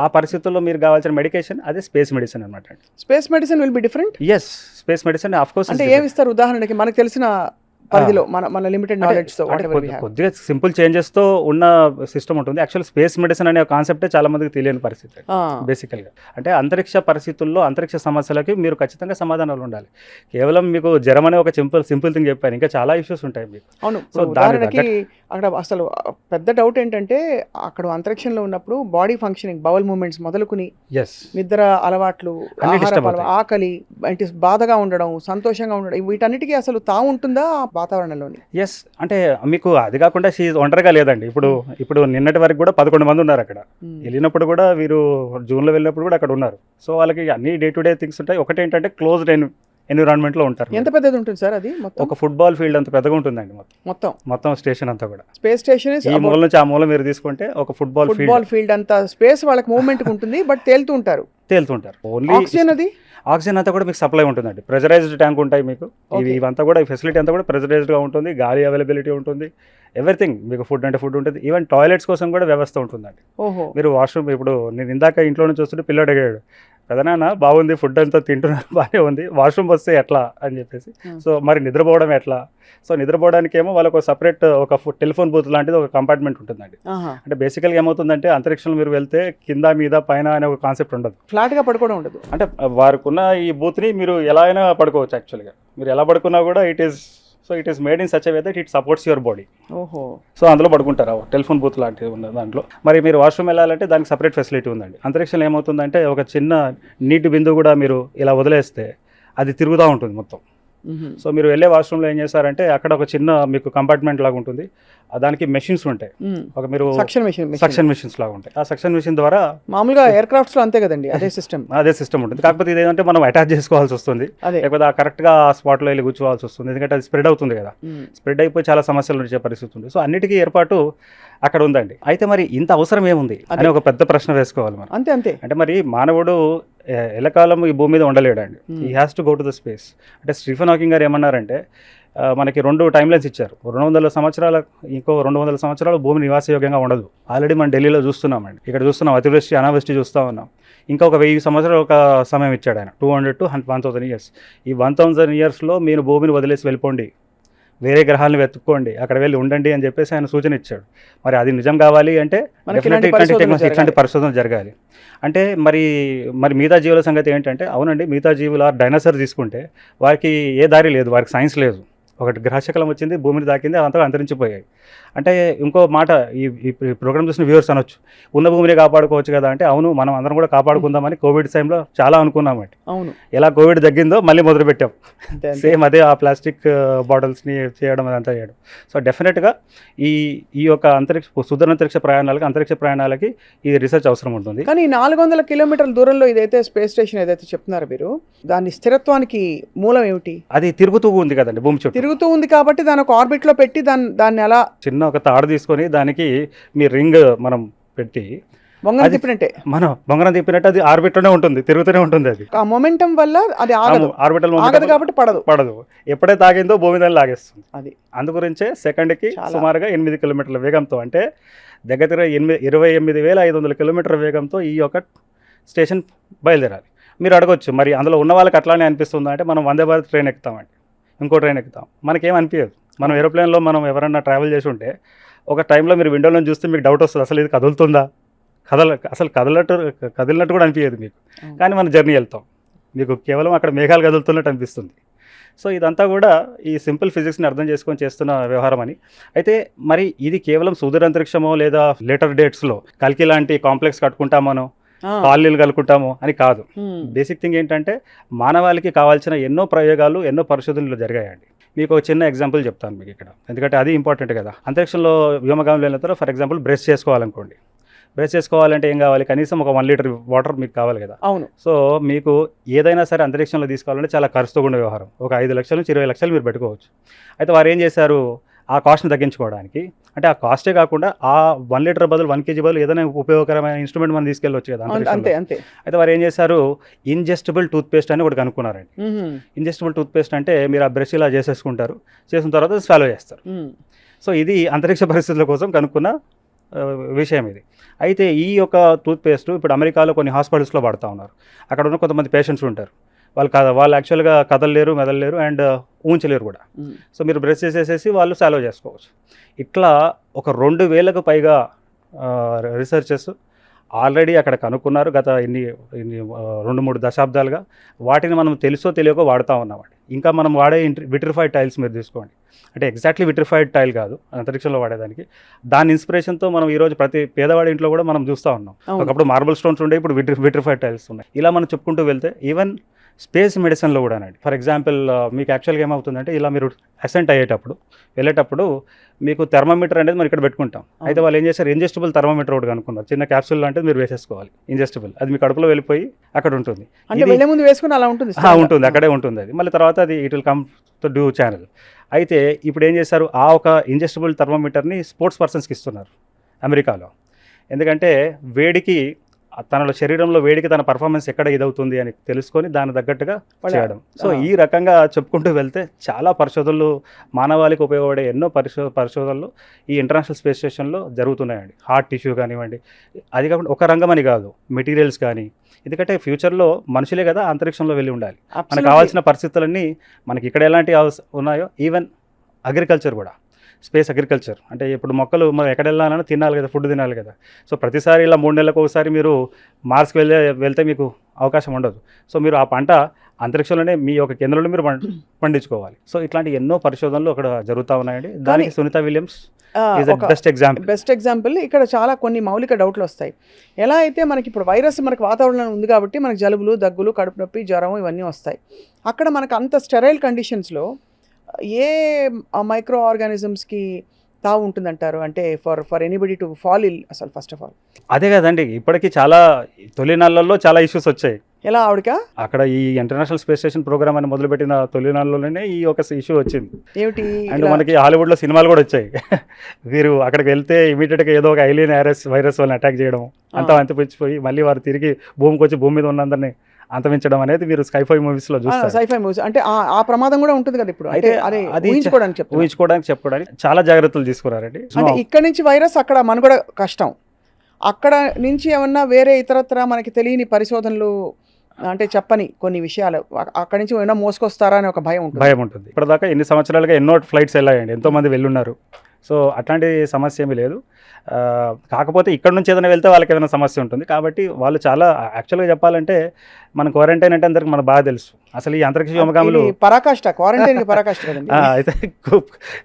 Speaker 3: ఆ పరిస్థితుల్లో మీరు కావాల్సిన మెడికేషన్ అదే స్పేస్ మెడిసిన్ అనమాట.
Speaker 2: Space medicine will be different.
Speaker 3: Yes, space medicine of course.
Speaker 2: అంటే ఏమి ఇస్తారు? ఉదాహరణకి మనకు తెలిసిన పరిధిలో మన లిమిటెడ్ నాలెడ్జ్ తో
Speaker 3: కొద్దిగా సింపుల్ చేంజెస్ తో ఉన్న సిస్టమ్ ఉంటుంది. యాక్చువల్ స్పేస్ మెడిసిన్ అనే కాన్సెప్టే చాలా మందికి తెలియని పరిస్థితి బేసికల్గా. అంటే అంతరిక్ష పరిస్థితుల్లో అంతరిక్ష సమస్యలకి మీరు ఖచ్చితంగా సమాధానాలు ఉండాలి. కేవలం మీకు జ్వరం అనే ఒక సింపుల్ థింగ్ చెప్పాను, ఇంకా చాలా ఇష్యూస్ ఉంటాయి మీకు.
Speaker 2: అవును. సో ఉదాహరణకి అక్కడ అసలు పెద్ద డౌట్ ఏంటంటే, అక్కడ అంతరిక్షంలో ఉన్నప్పుడు బాడీ ఫంక్షనింగ్, బౌల్ మూవ్మెంట్స్ మొదలుకుని నిద్ర అలవాట్లు, ఆకలి, అంటే బాధగా ఉండడం, సంతోషంగా ఉండడం, వీటన్నిటికీ అసలు తావు ఉంటుందా వాతావరణంలోని?
Speaker 3: ఎస్, అంటే మీకు అది కాకుండా ఒంటరిగా లేదండి. ఇప్పుడు నిన్నటి వరకు కూడా 11 మంది ఉన్నారు అక్కడ. వెళ్ళినప్పుడు కూడా వీరు జూన్లో వెళ్ళినప్పుడు కూడా అక్కడ ఉన్నారు. సో వాళ్ళకి అన్ని డే టు డే థింగ్స్ ఉంటాయి. ఒకటి ఏంటంటే క్లోజ్డ్ ఎన్విరాన్మెంట్ లో ఉంటారు.
Speaker 2: ఎంత పెద్దది ఉంటుంది సార్ అది?
Speaker 3: ఒక ఫుట్బాల్ ఫీల్డ్ అంత పెద్దగా ఉంటుందండి మొత్తం స్టేషన్ అంతా కూడా.
Speaker 2: స్పేస్ స్టేషన్
Speaker 3: ఈ మూల నుంచి ఆ మూల మీరు తీసుకుంటే ఒక ఫుట్బాల్ ఫీల్డ్
Speaker 2: అంత స్పేస్ వాళ్ళకి మూవ్మెంట్ ఉంటుంది. బట్ తేలుతూ ఉంటారు.
Speaker 3: ఓన్లీ ఆక్సిజన్ అంతా కూడా మీకు సప్లై ఉంటుందండి. ప్రెజరైజ్డ్ ట్యాంక్ ఉంటాయి మీకు. ఇవంతా కూడా ఫెసిలిటీ అంతా కూడా ప్రెజరైజ్డ్గా ఉంటుంది. గాలి అవైలబిలిటీ ఉంటుంది. ఎవ్రీథింగ్ మీకు ఫుడ్ ఉంటుంది. ఈవెన్ టాయిలెట్స్ కోసం కూడా వ్యవస్థ ఉంటుందండి. మీరు వాష్రూమ్, ఇప్పుడు నేను ఇందాక ఇంట్లో నుంచి వస్తుంటే పిల్లడు అడిగాడు, పెదనాన్న బాగుంది ఫుడ్ అంతా తింటున్నారు, బాగానే ఉంది, వాష్రూమ్ వస్తే ఎట్లా అని చెప్పేసి. సో మరి నిద్రపోవడం ఎట్లా? సో నిద్రపోవడానికి ఏమో వాళ్ళకు సపరేట్ ఒక టెలిఫోన్ బూత్ లాంటిది ఒక కంపార్ట్మెంట్ ఉంటుందండి. అంటే బేసికల్గా ఏమవుతుందంటే అంతరిక్షంలో మీరు వెళ్తే కింద మీద పైన అనే ఒక కాన్సెప్ట్ ఉండదు,
Speaker 2: ఫ్లాట్గా పడుకోవడం ఉండదు.
Speaker 3: అంటే వారికి ఉన్న ఈ బూత్ని మీరు ఎలా అయినా పడుకోవచ్చు. యాక్చువల్గా మీరు ఎలా పడుకున్నా కూడా it is made in such a way that it supports your body. So అందులో పడుకుంటారు, టెలిఫోన్ బూత్ లాంటివి ఉన్న దాంట్లో. మరి మీరు వాష్రూమ్ వెళ్ళాలంటే దానికి సపరేట్ ఫెసిలిటీ ఉందండి. అంతరిక్షంలో ఏమవుతుందంటే ఒక చిన్న నీటి బిందువు కూడా మీరు ఇలా వదిలేస్తే అది తిరుగుతూ ఉంటుంది మొత్తం. సో మీరు వెళ్ళే వాష్రూమ్లో ఏం చేస్తారంటే అక్కడ ఒక చిన్న మీకు కంపార్ట్మెంట్ లాగా ఉంటుంది. దానికి మెషిన్స్ ఉంటాయి, ఒక మీరు సక్షన్ మెషిన్స్ లాగా ఉంటాయి. ఆ సక్షన్ మెషిన్ ద్వారా మామూలుగా
Speaker 2: ఎయిర్ క్రాఫ్ట్స్ లో అంతే కదండి, అదే
Speaker 3: సిస్టమ్ ఉంటుంది. కాకపోతే ఇదేంటంటే మనం అటాచ్ చేసుకోవాల్సి వస్తుంది, లేకపోతే ఆ కరెక్ట్గా ఆ స్పాట్లో వెళ్ళి కూర్చోవాల్సి వస్తుంది. ఎందుకంటే అది స్ప్రెడ్ అవుతుంది కదా, స్ప్రెడ్ అయిపోయి చాలా సమస్యలు వచ్చే పరిస్థితి ఉంది. సో అన్నిటికీ ఏర్పాటు అక్కడ ఉందండి. అయితే మరి ఇంత అవసరం ఏముంది అని ఒక పెద్ద ప్రశ్న వేసుకోవాలి మనం.
Speaker 2: అంతే
Speaker 3: అంటే మరి మానవుడు ఎల్లకాలం ఈ భూమి మీద ఉండలేడండి. ఈ has to go to the space. అంటే స్టీఫెన్ హాకింగ్ గారు ఏమన్నారంటే మనకి 2 టైం లైన్స్ ఇచ్చారు. 200 సంవత్సరాల ఇంకో 200 సంవత్సరాలు భూమి నివాసయోగ్యంగా ఉండదు. ఆల్రెడీ మనం ఢిల్లీలో చూస్తున్నామండి. ఇక్కడ చూస్తున్నాం అతివృష్టి అనావృష్టి చూస్తూ ఉన్నాం. ఇంకా ఒక 1000 సంవత్సరాలు ఒక సమయం ఇచ్చాడు ఆయన, 200 to 1000 years. ఈ 1000 yearsలో మీరు భూమిని వదిలేసి వెళ్ళిపోండి, వేరే గ్రహాలను వెతుక్కోండి, అక్కడ వెళ్ళి ఉండండి అని చెప్పేసి ఆయన సూచన ఇచ్చాడు. మరి అది నిజం కావాలి అంటే ఇట్లాంటి పరిశోధన జరగాలి. అంటే మరి మిగతా జీవుల సంగతి ఏంటంటే, అవునండి మిగతా జీవుల డైనోసార్ తీసుకుంటే వారికి ఏ దారి లేదు, వారికి సైన్స్ లేదు. ఒకటి గ్రహశకలం వచ్చింది, భూమిని తాకింది, అంతా అంతరించిపోయాయి. అంటే ఇంకో మాట ఈ ప్రోగ్రామ్ చూసిన వ్యూవర్స్ అనొచ్చు, ఉన్న భూమిని కాపాడుకోవచ్చు కదా అంటే, అవును మనం అందరం కూడా కాపాడుకుందామని కోవిడ్ టైంలో చాలా అనుకున్నామండి.
Speaker 2: అవును,
Speaker 3: ఎలా కోవిడ్ తగ్గిందో మళ్ళీ మొదలుపెట్టాం సేమ్ అదే, ఆ ప్లాస్టిక్ బాటిల్స్ని చేయడం అదంతా చేయడం. సో డెఫినెట్గా ఈ యొక్క సుదూరాంతరిక్ష ప్రయాణాలకి ఈ రీసెర్చ్ అవసరం ఉంటుంది.
Speaker 2: కానీ 400 కిలోమీటర్ల దూరంలో ఇదైతే స్పేస్ స్టేషన్ ఏదైతే చెప్తున్నారో మీరు, దాని స్థిరత్వానికి మూలం ఏమిటి?
Speaker 3: అది తిరుగుతూ ఉంది కదండి, భూమి చుట్టూ
Speaker 2: తిరుగుతూ ఉంది కాబట్టి దాని ఒక ఆర్బిట్లో పెట్టి దాన్ని ఎలా
Speaker 3: చిన్న ఒక తాడు తీసుకొని దానికి మీ రింగ్ మనం పెట్టి
Speaker 2: బొంగరం తిప్పినట్టే,
Speaker 3: మనం బొంగరం తిప్పినట్టు అది ఆర్బిట్లోనే ఉంటుంది, తిరుగుతూనే ఉంటుంది. అది
Speaker 2: ఆ మొమెంటం వల్ల అది
Speaker 3: ఆర్బిటల్
Speaker 2: ఆగదు కాబట్టి పడదు.
Speaker 3: ఎప్పుడైతే ఆగిందో భూమి దాన్ని లాగేస్తుంది.
Speaker 2: అది
Speaker 3: అందుగురించే సెకండ్కి సుమారుగా 8 కిలోమీటర్ల వేగంతో, అంటే దగ్గర 28,500 కిలోమీటర్ల వేగంతో ఈ యొక్క స్టేషన్ బయలుదేరాలి. మీరు అడగొచ్చు, మరి అందులో ఉన్న వాళ్ళకి అట్లానే అనిపిస్తుందా అంటే, మనం వందే భారత్ ట్రైన్ ఎక్కుతామండి, ఇంకో ట్రైన్ ఎక్కుతాం, మనకేం అనిపించదు. మనం ఏరోప్లేన్లో మనం ఎవరన్నా ట్రావెల్ చేసి ఉంటే ఒక టైంలో మీరు విండోలో చూస్తే మీకు డౌట్ వస్తుంది, అసలు ఇది కదులుతుందా, కదిలినట్టు కూడా అనిపించదు మీకు. కానీ మనం జర్నీ వెళ్తాం, మీకు కేవలం అక్కడ మేఘాలు కదులుతున్నట్టు అనిపిస్తుంది. సో ఇదంతా కూడా ఈ సింపుల్ ఫిజిక్స్ని అర్థం చేసుకొని చేస్తున్న వ్యవహారం అని. అయితే మరి ఇది కేవలం సుదూరాంతరిక్షమో లేదా లేటర్ డేట్స్లో కల్కి లాంటి కాంప్లెక్స్ కట్టుకుంటామనో కాలనీలు కలుకుంటాము అని కాదు. బేసిక్ థింగ్ ఏంటంటే, మానవాళికి కావాల్సిన ఎన్నో ప్రయోగాలు, ఎన్నో పరిశోధనలు జరిగాయండి. మీకు ఒక చిన్న ఎగ్జాంపుల్ చెప్తాను మీకు ఇక్కడ, ఎందుకంటే అది ఇంపార్టెంట్ కదా. అంతరిక్షంలో వ్యోమగాములు వెళ్ళిన తర్వాత ఫర్ ఎగ్జాంపుల్ బ్రష్ చేసుకోవాలనుకోండి, బ్రష్ చేసుకోవాలంటే ఏం కావాలి, కనీసం ఒక 1 లీటర్ వాటర్ మీకు కావాలి కదా.
Speaker 2: అవును.
Speaker 3: సో మీకు ఏదైనా సరే అంతరిక్షంలో తీసుకోవాలంటే చాలా ఖర్చుతో ఉండే వ్యవహారం. ఒక 5 లక్షల నుంచి 20 లక్షలు మీరు పెట్టుకోవచ్చు. అయితే వారు ఏం చేశారు, ఆ కాస్ట్ని తగ్గించుకోవడానికి, అంటే ఆ కాస్టే కాకుండా ఆ 1 లీటర్ బదులు 1 kg బదులు ఏదైనా ఉపయోగకరమైన ఇన్స్ట్రుమెంట్ మనం తీసుకెళ్ళవచ్చు కదా.
Speaker 2: అంతే.
Speaker 3: అయితే వారు ఏం చేశారు, ఇంజెస్టబుల్ టూత్పేస్ట్ అని ఒకటి కనుక్కున్నారండి. ఇంజెస్టబుల్ టూత్పేస్ట్ అంటే మీరు ఆ బ్రష్ ఇలా చేసేసుకుంటారు, చేసిన తర్వాత స్వాలో చేస్తారు. సో ఇది అంతరిక్ష పరిస్థితుల కోసం కనుక్కున్న విషయం ఇది. అయితే ఈ యొక్క టూత్పేస్ట్ ఇప్పుడు అమెరికాలో కొన్ని హాస్పిటల్స్లో వాడుతూ ఉన్నారు. అక్కడ ఉన్న కొంతమంది పేషెంట్స్ ఉంటారు, వాళ్ళు యాక్చువల్గా కదలలేరు, మెదలలేరు అండ్ ఊంచలేరు కూడా. సో మీరు బ్రష్ చేసేసేసి వాళ్ళు సాల్వ్ చేసుకోవచ్చు. ఇట్లా ఒక 2000కు పైగా రీసెర్చెస్ ఆల్రెడీ అక్కడ కనుక్కున్నారు గత 2-3 దశాబ్దాలుగా. వాటిని మనం తెలుసో తెలియకో వాడుతూ ఉన్నామండి. ఇంకా మనం వాడే విట్రిఫైడ్ టైల్స్ మీరు తీసుకోండి, అంటే ఎగ్జాక్ట్లీ విట్రిఫైడ్ టైల్ కాదు అంతరిక్షంలో వాడేదానికి. దాని ఇన్స్పిరేషన్తో మనం ఈరోజు ప్రతి పేదవాడి ఇంట్లో కూడా మనం చూస్తూ ఉన్నాం. ఒకప్పుడు మార్బుల్ స్టోన్స్ ఉండే, ఇప్పుడు విట్రిఫైడ్ టైల్స్ ఉన్నాయి. ఇలా మనం చెప్పుకుంటూ వెళ్తే ఈవెన్ స్పేస్ మెడిసిన్లో కూడా అండి. ఫర్ ఎగ్జాంపుల్ మీకు యాక్చువల్గా ఏమవుతుందంటే, ఇలా మీరు అసెంట్ వెళ్ళేటప్పుడు మీకు థర్మోమీటర్ అనేది మనం ఇక్కడ పెట్టుకుంటాం. అయితే వాళ్ళు ఏం చేశారు, ఇంజెస్టబుల్ థర్మోమీటర్ ఒకటి కనుక్కున్నారు. చిన్న క్యాప్సూల్ అంటే మీరు వేసేసుకోవాలి, ఇంజెస్టబుల్, అది మీ కడుపులో వెళ్ళిపోయి అక్కడ ఉంటుంది. ఉంటుంది, అక్కడే ఉంటుంది అది. మళ్ళీ తర్వాత అది it will come to due channel. అయితే ఇప్పుడు ఏం చేశారు, ఆ ఒక ఇంజెస్టబుల్ థర్మోమీటర్ని స్పోర్ట్స్ పర్సన్స్కి ఇస్తున్నారు అమెరికాలో. ఎందుకంటే వేడికి తన శరీరంలో వేడికి తన పర్ఫార్మెన్స్ ఎక్కడ ఇదవుతుంది అని తెలుసుకొని దాని తగ్గట్టుగా చేయడం. సో ఈ రకంగా చెప్పుకుంటూ వెళ్తే చాలా పరిశోధనలు, మానవాళికి ఉపయోగపడే ఎన్నో పరిశోధనలు ఈ ఇంటర్నేషనల్ స్పేస్ స్టేషన్లో జరుగుతున్నాయండి. హార్ట్ టిష్యూ కానివ్వండి, అది కాకుండా ఒక రంగం అని కాదు, మెటీరియల్స్ కానీ. ఎందుకంటే ఫ్యూచర్లో మనుషులే కదా అంతరిక్షంలో వెళ్ళి ఉండాలి. మనకు కావాల్సిన పరిస్థితులన్నీ మనకి ఇక్కడ ఎలాంటి ఉన్నాయో, ఈవెన్ అగ్రికల్చర్ కూడా, స్పేస్ అగ్రికల్చర్ అంటే ఇప్పుడు మొక్కలు మనం ఎక్కడ వెళ్ళాలన్నా తినాలి కదా, ఫుడ్ తినాలి కదా. సో ప్రతిసారి ఇలా 3 నెలలకు ఒకసారి మీరు మార్స్కి వెళ్తే మీకు అవకాశం ఉండదు. సో మీరు ఆ పంట అంతరిక్షంలోనే మీ యొక్క కేంద్రంలో మీరు పండించుకోవాలి. సో ఇట్లాంటి ఎన్నో పరిశోధనలు అక్కడ జరుగుతూ ఉన్నాయండి. దానికి సునీత విలియమ్స్
Speaker 2: బెస్ట్ ఎగ్జాంపుల్. ఇక్కడ చాలా కొన్ని మౌలిక డౌట్లు వస్తాయి. ఎలా అయితే మనకి ఇప్పుడు వైరస్ మనకి వాతావరణంలో ఉంది కాబట్టి మనకి జలుబులు, దగ్గులు, కడుపు నొప్పి, జ్వరం ఇవన్నీ వస్తాయి. అక్కడ మనకు అంత స్టెరైల్ కండిషన్స్లో ఏ మైక్రో ఆర్గానిజమ్స్కి తావు ఉంటుందంటారు, అంటే ఫర్ ఎనీబడి టు ఫాల్ ఇల్ అసలు ఫస్ట్ ఆఫ్ ఆల్?
Speaker 3: అదే కదండి, ఇప్పటికీ చాలా తొలినాళ్ళల్లో చాలా ఇష్యూస్ వచ్చాయి.
Speaker 2: ఎలా ఆవిడక
Speaker 3: అక్కడ ఈ ఇంటర్నేషనల్ స్పేస్ స్టేషన్ ప్రోగ్రామ్ అని మొదలుపెట్టిన తొలినాళ్ళలోనే ఈ ఒక ఇష్యూ వచ్చింది.
Speaker 2: ఏమిటి?
Speaker 3: అండ్ మనకి హాలీవుడ్లో సినిమాలు కూడా వచ్చాయి. వీరు అక్కడికి వెళ్తే ఇమీడియట్గా ఏదో ఒక ఐలియన్ వైరస్ వాళ్ళని అటాక్ చేయడం, అంతా అంతిపించిపోయి మళ్ళీ వారు తిరిగి భూమికి వచ్చి భూమి మీద ఉన్నందరినీ అంతమించడం అనేది మీరు స్కైఫై మూవీస్లో చూస్తారు.
Speaker 2: సైఫై మూవీస్ అంటే ఆ ప్రమాదం కూడా ఉంటుంది కదా ఇప్పుడు. అయితే అదే
Speaker 3: ఊహించుకోవడానికి చెప్పుకోవడానికి చాలా జాగ్రత్తలు తీసుకున్నారండి.
Speaker 2: అంటే ఇక్కడ నుంచి వైరస్ అక్కడ మనుగడ కష్టం, అక్కడ నుంచి ఏమన్నా వేరే ఇతరత్ర మనకి తెలియని పరిశోధనలు అంటే చెప్పని కొన్ని విషయాలు అక్కడి నుంచి ఏమైనా మోసుకొస్తారా అని ఒక భయం ఉంటుంది.
Speaker 3: ఇప్పటిదాకా ఎన్ని సంవత్సరాలుగా ఎన్నో ఫ్లైట్స్ వెళ్ళాయండి, ఎంతోమంది వెళ్ళున్నారు. సో అట్లాంటి సమస్య ఏమీ లేదు. కాకపోతే ఇక్కడ నుంచి ఏదైనా వెళ్తే వాళ్ళకి ఏదైనా సమస్య ఉంటుంది. కాబట్టి వాళ్ళు చాలా యాక్చువల్గా చెప్పాలంటే మన క్వారంటైన్ అంటే అందరికి మనకు బాగా తెలుసు. అసలు ఈ అంతరిక్ష వ్యోమగాములు అయితే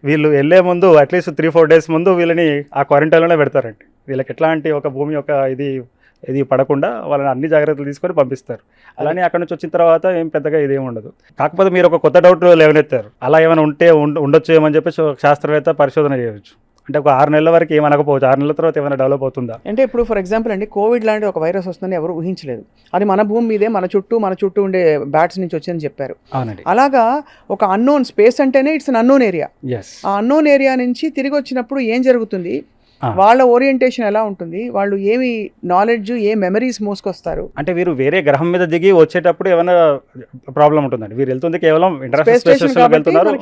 Speaker 3: వీళ్ళు వెళ్ళే ముందు అట్లీస్ట్ 3-4 డేస్ ముందు వీళ్ళని ఆ క్వారంటైన్లోనే పెడతారండి. వీళ్ళకి ఎట్లాంటి ఒక భూమి యొక్క ఇది పడకుండా వాళ్ళని అన్ని జాగ్రత్తలు తీసుకొని పంపిస్తారు. అలానే అక్కడ నుంచి వచ్చిన తర్వాత ఏం పెద్దగా ఇదేమి ఉండదు. కాకపోతే మీరు ఒక కొత్త డౌట్ లేవనెత్తారు, అలా ఏమైనా ఉండొచ్చు ఏమని చెప్పి శాస్త్రవేత్త పరిశోధన చేయవచ్చు. అంటే ఒక 6 నెలల వరకు ఏమనకపోవచ్చు, 6 నెలల తర్వాత ఏమైనా డెవలప్ అవుతుందా
Speaker 2: అంటే ఇప్పుడు ఫర్ ఎగ్జాంపుల్ అండి, కోవిడ్ లాంటి ఒక వైరస్ వస్తుందని ఎవరు ఊహించలేదు. అది మన భూమి మీదే మన చుట్టూ ఉండే బ్యాట్స్ నుంచి వచ్చిందని చెప్పారు.
Speaker 3: అవునండి.
Speaker 2: అలాగా ఒక అన్నోన్ స్పేస్ అంటేనే ఇట్స్ అన్ అన్నోన్ ఏరియా. ఆ అన్నోన్ ఏరియా నుంచి తిరిగి వచ్చినప్పుడు ఏం జరుగుతుంది, వాళ్ళ ఓరియంటేషన్ ఎలా ఉంటుంది, వాళ్ళు ఏమి నాలెడ్జ్ ఏ మెమరీస్ మోసుకొస్తారు.
Speaker 3: అంటే వీరు వేరే గ్రహం మీద దిగి వచ్చేటప్పుడు ఏమైనా ప్రాబ్లం ఉంటుందండి. వీరు వెళ్తుంది కేవలం ఇంటర్నేషనల్ స్పేస్ స్టేషన్కి వెళ్తున్నారు,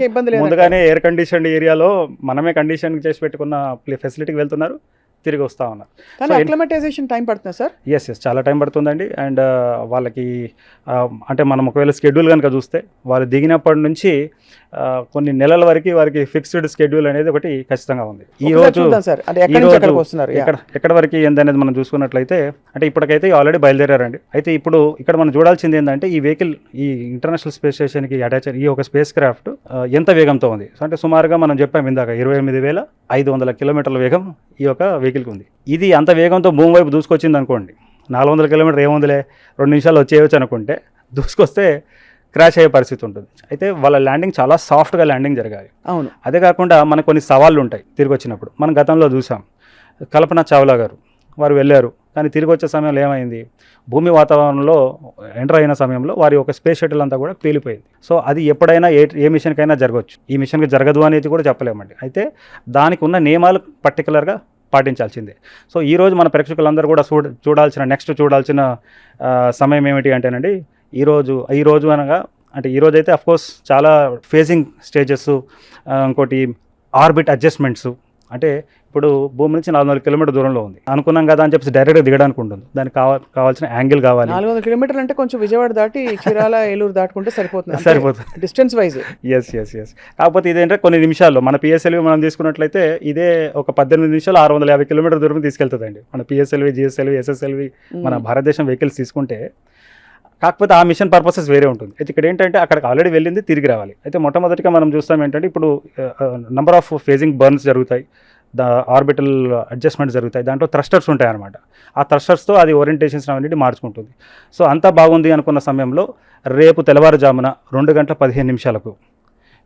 Speaker 3: ముందుగానే ఎయిర్ కండిషన్డ్ ఏరియాలో మనమే కండిషన్ చేసి పెట్టుకున్న ఫెసిలిటీకి వెళ్తున్నారు, తిరిగి వస్తూ ఉన్నారు.
Speaker 2: కానీ అక్లమటైజేషన్ టైం పడుతుందా సార్?
Speaker 3: ఎస్ చాలా టైం పడుతుందండి. అండ్ వాళ్ళకి అంటే మనం ఒకవేళ స్కెడ్యూల్ కనుక చూస్తే వాళ్ళు దిగినప్పటి నుంచి కొన్ని నెలల వరకు వారికి ఫిక్స్డ్ స్కెడ్యూల్ అనేది ఒకటి ఖచ్చితంగా ఉంది. ఈ రోజు ఎక్కడ వరకు ఏందనేది మనం చూసుకున్నట్లయితే అంటే ఇప్పటికైతే ఆల్రెడీ బయలుదేరారండి. అయితే ఇప్పుడు ఇక్కడ మనం చూడాల్సింది ఏంటంటే ఈ వెహికల్ ఈ ఇంటర్నేషనల్ స్పేస్ స్టేషన్కి అటాచ్ ఈ ఒక స్పేస్ క్రాఫ్ట్ ఎంత వేగంతో ఉంది అంటే సుమారుగా మనం చెప్పాము ఇందాక 28,500 కిలోమీటర్ల వేగం ఈ యొక్క వెహికల్కి ఉంది. ఇది అంత వేగంతో భూమి వైపు దూసుకొచ్చింది అనుకోండి, 400 కిలోమీటర్ ఏముందిలే 2 నిమిషాలు వచ్చేయచ్చు అనుకుంటే దూసుకొస్తే క్రాష్ అయ్యే పరిస్థితి ఉంటుంది. అయితే వాళ్ళ ల్యాండింగ్ చాలా సాఫ్ట్గా ల్యాండింగ్ జరగాలి.
Speaker 2: అవును.
Speaker 3: అదే కాకుండా మనకు కొన్ని సవాళ్ళు ఉంటాయి తిరిగి వచ్చినప్పుడు. మనం గతంలో చూసాం, కల్పన చావ్లా గారు వారు వెళ్ళారు, కానీ తిరిగి వచ్చే సమయంలో ఏమైంది, భూమి వాతావరణంలో ఎంటర్ అయిన సమయంలో వారి ఒక స్పేస్ షటిల్ అంతా కూడా పేలిపోయింది. సో అది ఎప్పుడైనా ఏ మిషన్కైనా జరగవచ్చు, ఈ మిషన్కి జరగదు అనేది కూడా చెప్పలేమండి. అయితే దానికి ఉన్న నియమాలు పర్టికులర్గా పాటించాల్సిందే. సో ఈరోజు మన ప్రేక్షకులందరూ కూడా చూడాల్సిన సమయం ఏమిటి అంటేనండి, ఈరోజు అనగా అంటే ఈరోజు అయితే అఫ్కోర్స్ చాలా ఫేజింగ్ స్టేజెస్, ఇంకోటి ఆర్బిట్ అడ్జస్ట్మెంట్స్. అంటే ఇప్పుడు భూమి నుంచి 400 కిలోమీటర్ దూరంలో ఉంది అనుకున్నాం కదా అని చెప్పి డైరెక్ట్గా దిగడానికి ఉంటుంది, దానికి కావాల్సిన యాంగిల్ కావాలి.
Speaker 2: 400 కిలోమీటర్లు అంటే కొంచెం విజయవాడ దాటి చీరాల ఏలూరు దాటుకుంటే సరిపోతుంది డిస్టెన్స్ వైజ్.
Speaker 3: ఎస్ కాకపోతే ఇదేంటే కొన్ని నిమిషాల్లో మన పిఎస్ఎల్వి మనం తీసుకున్నట్లయితే ఇదే ఒక 18 నిమిషాలు 650 కిలోమీటర్ దూరం తీసుకెళ్తుందండి మన పిఎస్ఎల్వి, జిఎస్ఎల్వి, ఎస్ఎస్ఎల్వి మన భారతదేశం వెహికల్స్ తీసుకుంటే. కాకపోతే ఆ మిషన్ పర్పసెస్ వేరే ఉంటుంది. అయితే ఇక్కడ ఏంటంటే అక్కడికి ఆల్రెడీ వెళ్ళింది, తిరిగి రావాలి. అయితే మొట్టమొదటిగా మనం చూస్తాం ఏంటంటే ఇప్పుడు నెంబర్ ఆఫ్ ఫేజింగ్ బర్న్స్ జరుగుతాయి, ఆర్బిటల్ అడ్జస్ట్మెంట్స్ జరుగుతాయి, దాంట్లో థ్రస్టర్స్ ఉంటాయి అన్నమాట. ఆ థ్రస్టర్స్తో అది ఓరియంటేషన్స్ అవన్నీ మార్చుకుంటుంది. సో అంతా బాగుంది అనుకున్న సమయంలో రేపు తెల్లవారుజామున 2:15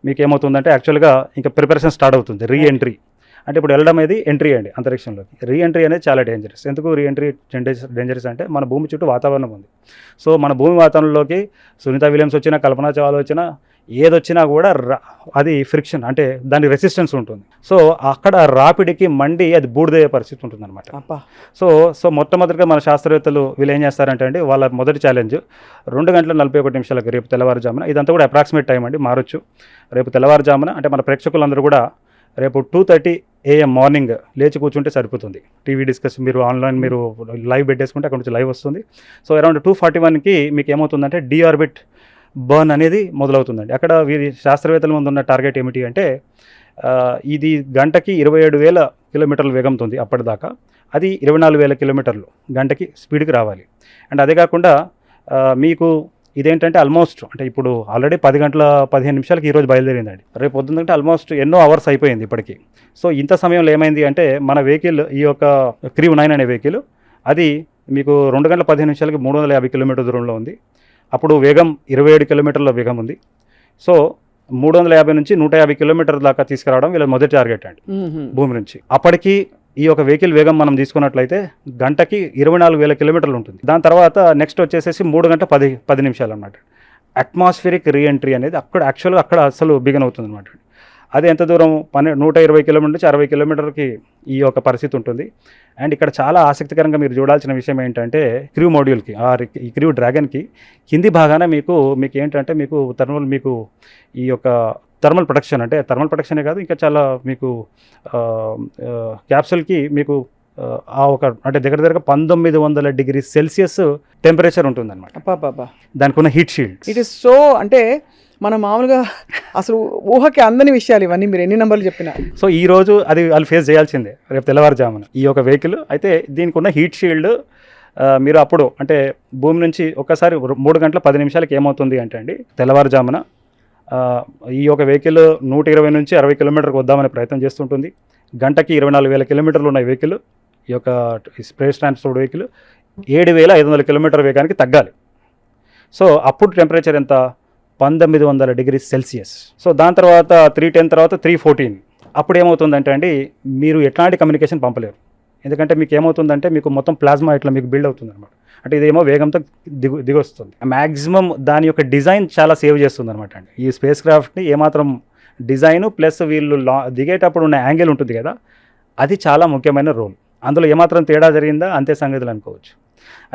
Speaker 3: మీకు ఏమవుతుందంటే యాక్చువల్గా ఇంకా ప్రిపరేషన్ స్టార్ట్ అవుతుంది, రీఎంట్రీ. అంటే ఇప్పుడు వెళ్ళడం అనేది ఎంట్రీ అండి అంతరిక్షంలోకి. రీఎంట్రీ అనేది చాలా డేంజరస్. ఎందుకు రీఎంట్రీ డేంజరస్ అంటే మన భూమి చుట్టూ వాతావరణం ఉంది. సో మన భూమి వాతావరణంలోకి సునీత విలియమ్స్ వచ్చినా, కల్పన చావ్లా వచ్చినా, ఏదొచ్చినా కూడా అది ఫ్రిక్షన్ అంటే దానికి రెసిస్టెన్స్ ఉంటుంది. సో అక్కడ రాపిడికి మండి అది బూడిదయ్యే పరిస్థితి ఉంటుంది అనమాట. సో మొట్టమొదటిగా మన శాస్త్రవేత్తలు వీళ్ళు ఏం చేస్తారంటే అండి, వాళ్ళ మొదటి ఛాలెంజ్ 2:41 రేపు తెల్లవారుజామున, ఇదంతా కూడా అప్రాక్సిమేట్ టైం అండి, మారొచ్చు. రేపు తెల్లవారుజామున అంటే మన ప్రేక్షకులందరూ కూడా రేపు 2:30 AM మార్నింగ్ లేచి కూర్చుంటే సరిపోతుంది. టీవీ డిస్కషన్ మీరు ఆన్లైన్ మీరు లైవ్ పెట్టేసుకుంటే అక్కడ నుంచి లైవ్ వస్తుంది. సో అరౌండ్ 2:41 మీకు ఏమవుతుందంటే డీఆర్బిట్ బర్న్ అనేది మొదలవుతుందండి. అక్కడ వీరి శాస్త్రవేత్తల ముందు ఉన్న టార్గెట్ ఏమిటి అంటే ఇది గంటకి 27,000 కిలోమీటర్ల వేగంతో ఉంది అప్పటిదాకా, అది 24,000 కిలోమీటర్లు గంటకి స్పీడ్కి రావాలి. అండ్ అదే కాకుండా మీకు ఇదేంటంటే ఆల్మోస్ట్ అంటే ఇప్పుడు ఆల్రెడీ 10:15 ఈరోజు బయలుదేరిందండి. రేపు పొద్దుందంటే ఆల్మోస్ట్ ఎన్నో అవర్స్ అయిపోయింది ఇప్పటికీ. సో ఇంత సమయంలో ఏమైంది అంటే మన వెహికల్ ఈ యొక్క క్రీవ్ 9 అనే వెహికల్ అది మీకు 2:15 350 కిలోమీటర్ దూరంలో ఉంది. అప్పుడు వేగం 27 కిలోమీటర్ల వేగం ఉంది. సో 350 నుంచి 150 కిలోమీటర్ల దాకా తీసుకురావడం వీళ్ళ మొదటి టార్గెట్ అండి భూమి నుంచి. అప్పటికి ఈ యొక్క వెహికల్ వేగం మనం తీసుకున్నట్లయితే గంటకి 24,000 కిలోమీటర్లు ఉంటుంది. దాని తర్వాత నెక్స్ట్ వచ్చేసేసి 3:10 అన్నమాట. అట్మాస్ఫిరిక్ రీఎంట్రీ అనేది అక్కడ యాక్చువల్గా అక్కడ అసలు బిగిన్ అవుతుంది అనమాట. అది ఎంత దూరం 120 కిలోమీటర్ నుంచి 60 కిలోమీటర్కి ఈ యొక్క పరిస్థితి ఉంటుంది. అండ్ ఇక్కడ చాలా ఆసక్తికరంగా మీరు చూడాల్సిన విషయం ఏంటంటే క్రూ మాడ్యూల్కి ఈ క్రూ డ్రాగన్కి కింది భాగాన మీకు ఏంటంటే మీకు ఈ యొక్క థర్మల్ ప్రొటెక్షన్, అంటే థర్మల్ ప్రొటెక్షనే కాదు ఇంకా చాలా మీకు క్యాప్సూల్కి మీకు అంటే దగ్గర 1900 డిగ్రీ సెల్సియస్ టెంపరేచర్ ఉంటుందన్నమాట. దానికి ఉన్న heat shield.
Speaker 2: It is so, అంటే మనం మామూలుగా అసలు ఊహకి అందని విషయాలు ఇవన్నీ, మీరు ఎన్ని నెంబర్లు చెప్పినా.
Speaker 3: సో ఈ రోజు అది వాళ్ళు ఫేస్ చేయాల్సిందే రేపు తెల్లవారుజామున ఈ యొక్క వెహికల్. అయితే దీనికి ఉన్న హీట్ షీల్డ్ మీరు అప్పుడు అంటే భూమి నుంచి ఒక్కసారి 3 గంటల 10 నిమిషాలకి ఏమవుతుంది అంటే అండి, తెల్లవారుజామున ఈ యొక్క వెహికల్ 120 నుంచి 60 కిలోమీటర్కి వద్దామనే ప్రయత్నం చేస్తుంటుంది. గంటకి 24,000 కిలోమీటర్లు ఉన్న వెహికల్, ఈ యొక్క స్పేస్ ట్రాన్స్పోర్ట్ వెహికల్ 7,500 కిలోమీటర్ వేగానికి తగ్గాలి. సో అప్పుడు టెంపరేచర్ ఎంత, 1900 డిగ్రీ సెల్సియస్. సో దాని తర్వాత 310 తర్వాత 314. అప్పుడు ఏమవుతుందంటే అండి, మీరు ఎట్లాంటి కమ్యూనికేషన్ పంపలేరు. ఎందుకంటే మీకు ఏమవుతుందంటే మీకు మొత్తం ప్లాస్మా ఇట్లా మీకు బిల్డ్ అవుతుంది అనమాట. అంటే ఇదేమో వేగంతో దిగొస్తుంది. మ్యాక్సిమం దాని యొక్క డిజైన్ చాలా సేవ్ చేస్తుంది అనమాట అండి. ఈ స్పేస్ క్రాఫ్ట్ని ఏమాత్రం డిజైను ప్లస్ వీళ్ళు దిగేటప్పుడు ఉన్న యాంగిల్ ఉంటుంది కదా, అది చాలా ముఖ్యమైన రోల్. అందులో ఏమాత్రం తేడా జరిగిందా అంతే సంగతులు అనుకోవచ్చు.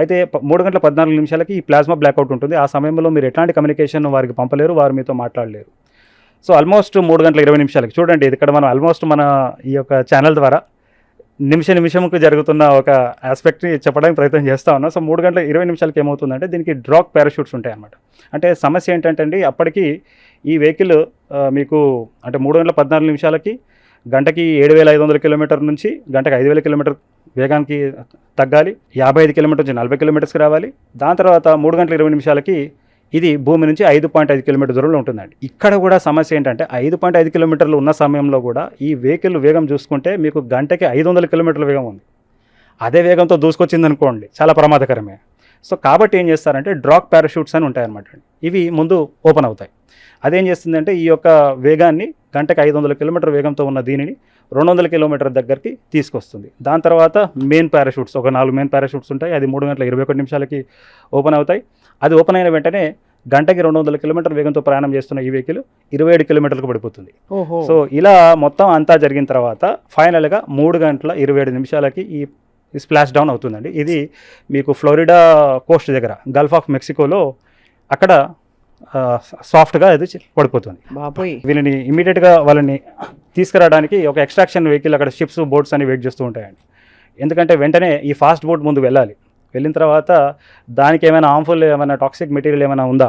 Speaker 3: అయితే 3 గంటల 14 నిమిషాలకి ఈ ప్లాస్మా బ్లాక్అవుట్ ఉంటుంది. ఆ సమయంలో మీరు ఎట్లాంటి కమ్యూనికేషన్ వారికి పంపలేరు, వారు మీతో మాట్లాడలేరు. సో ఆల్మోస్ట్ 3 గంటల 20 నిమిషాలకి చూడండి, ఇది ఇక్కడ మనం ఆల్మోస్ట్ మన ఈ యొక్క ఛానల్ ద్వారా నిమిషంకు జరుగుతున్న ఒక ఆస్పెక్ట్ని చెప్పడానికి ప్రయత్నం చేస్తూ ఉన్నాం. సో 3 గంటల 20 నిమిషాలకి ఏమవుతుందంటే దీనికి డ్రాప్ పారాషూట్స్ ఉంటాయి అన్నమాట. అంటే సమస్య ఏంటంటే అండి, అప్పటికి ఈ వెహికల్ మీకు అంటే 3 గంటల 14 నిమిషాలకి గంటకి 7,500 కిలోమీటర్ నుంచి గంటకి 5,000 కిలోమీటర్ వేగానికి తగ్గాలి. 55 కిలోమీటర్ నుంచి 40 కిలోమీటర్స్కి రావాలి. దాని తర్వాత 3 గంటల 20 నిమిషాలకి ఇది భూమి నుంచి 5.5 కిలోమీటర్ దూరంలో ఉంటుందండి. ఇక్కడ కూడా సమస్య ఏంటంటే 5.5 కిలోమీటర్లు ఉన్న సమయంలో కూడా ఈ వెహికల్ వేగం చూసుకుంటే మీకు గంటకి 500 కిలోమీటర్ల వేగం ఉంది. అదే వేగంతో దూసుకొచ్చింది అనుకోండి, చాలా ప్రమాదకరమే. సో కాబట్టి ఏం చేస్తారంటే డ్రాప్ పారాషూట్స్ అని ఉంటాయన్నమాట. ఇవి ముందు ఓపెన్ అవుతాయి. అదేం చేస్తుందంటే ఈ యొక్క వేగాన్ని గంటకి 500 కిలోమీటర్ వేగంతో ఉన్న దీనిని 200 కిలోమీటర్ దగ్గరికి తీసుకొస్తుంది. దాని తర్వాత మెయిన్ పారాషూట్స్, ఒక 4 మెయిన్ పారాషూట్స్ ఉంటాయి. అది 3 గంటల 21 నిమిషాలకి ఓపెన్ అవుతాయి. అది ఓపెన్ అయిన వెంటనే గంటకి 200 కిలోమీటర్ వేగంతో ప్రయాణం చేస్తున్న ఈ వెహికల్ 27 కిలోమీటర్లకు పడిపోతుంది. సో ఇలా మొత్తం అంతా జరిగిన తర్వాత ఫైనల్గా 3 గంటల 27 నిమిషాలకి ఈ స్ప్లాష్ డౌన్ అవుతుందండి. ఇది మీకు ఫ్లోరిడా కోస్ట్ దగ్గర గల్ఫ్ ఆఫ్ మెక్సికోలో అక్కడ సాఫ్ట్గా అది పడిపోతుంది. వీళ్ళని ఇమీడియట్గా వాళ్ళని తీసుకురావడానికి ఒక ఎక్స్ట్రాక్షన్ వెహికల్ అక్కడ షిప్స్ బోట్స్ అని వెయిట్ చేస్తూ ఉంటాయండి. ఎందుకంటే వెంటనే ఈ ఫాస్ట్ బోట్ ముందు వెళ్ళాలి. వెళ్ళిన తర్వాత దానికి ఏమైనా హార్మ్ఫుల్ ఏమైనా టాక్సిక్ మెటీరియల్ ఏమైనా ఉందా,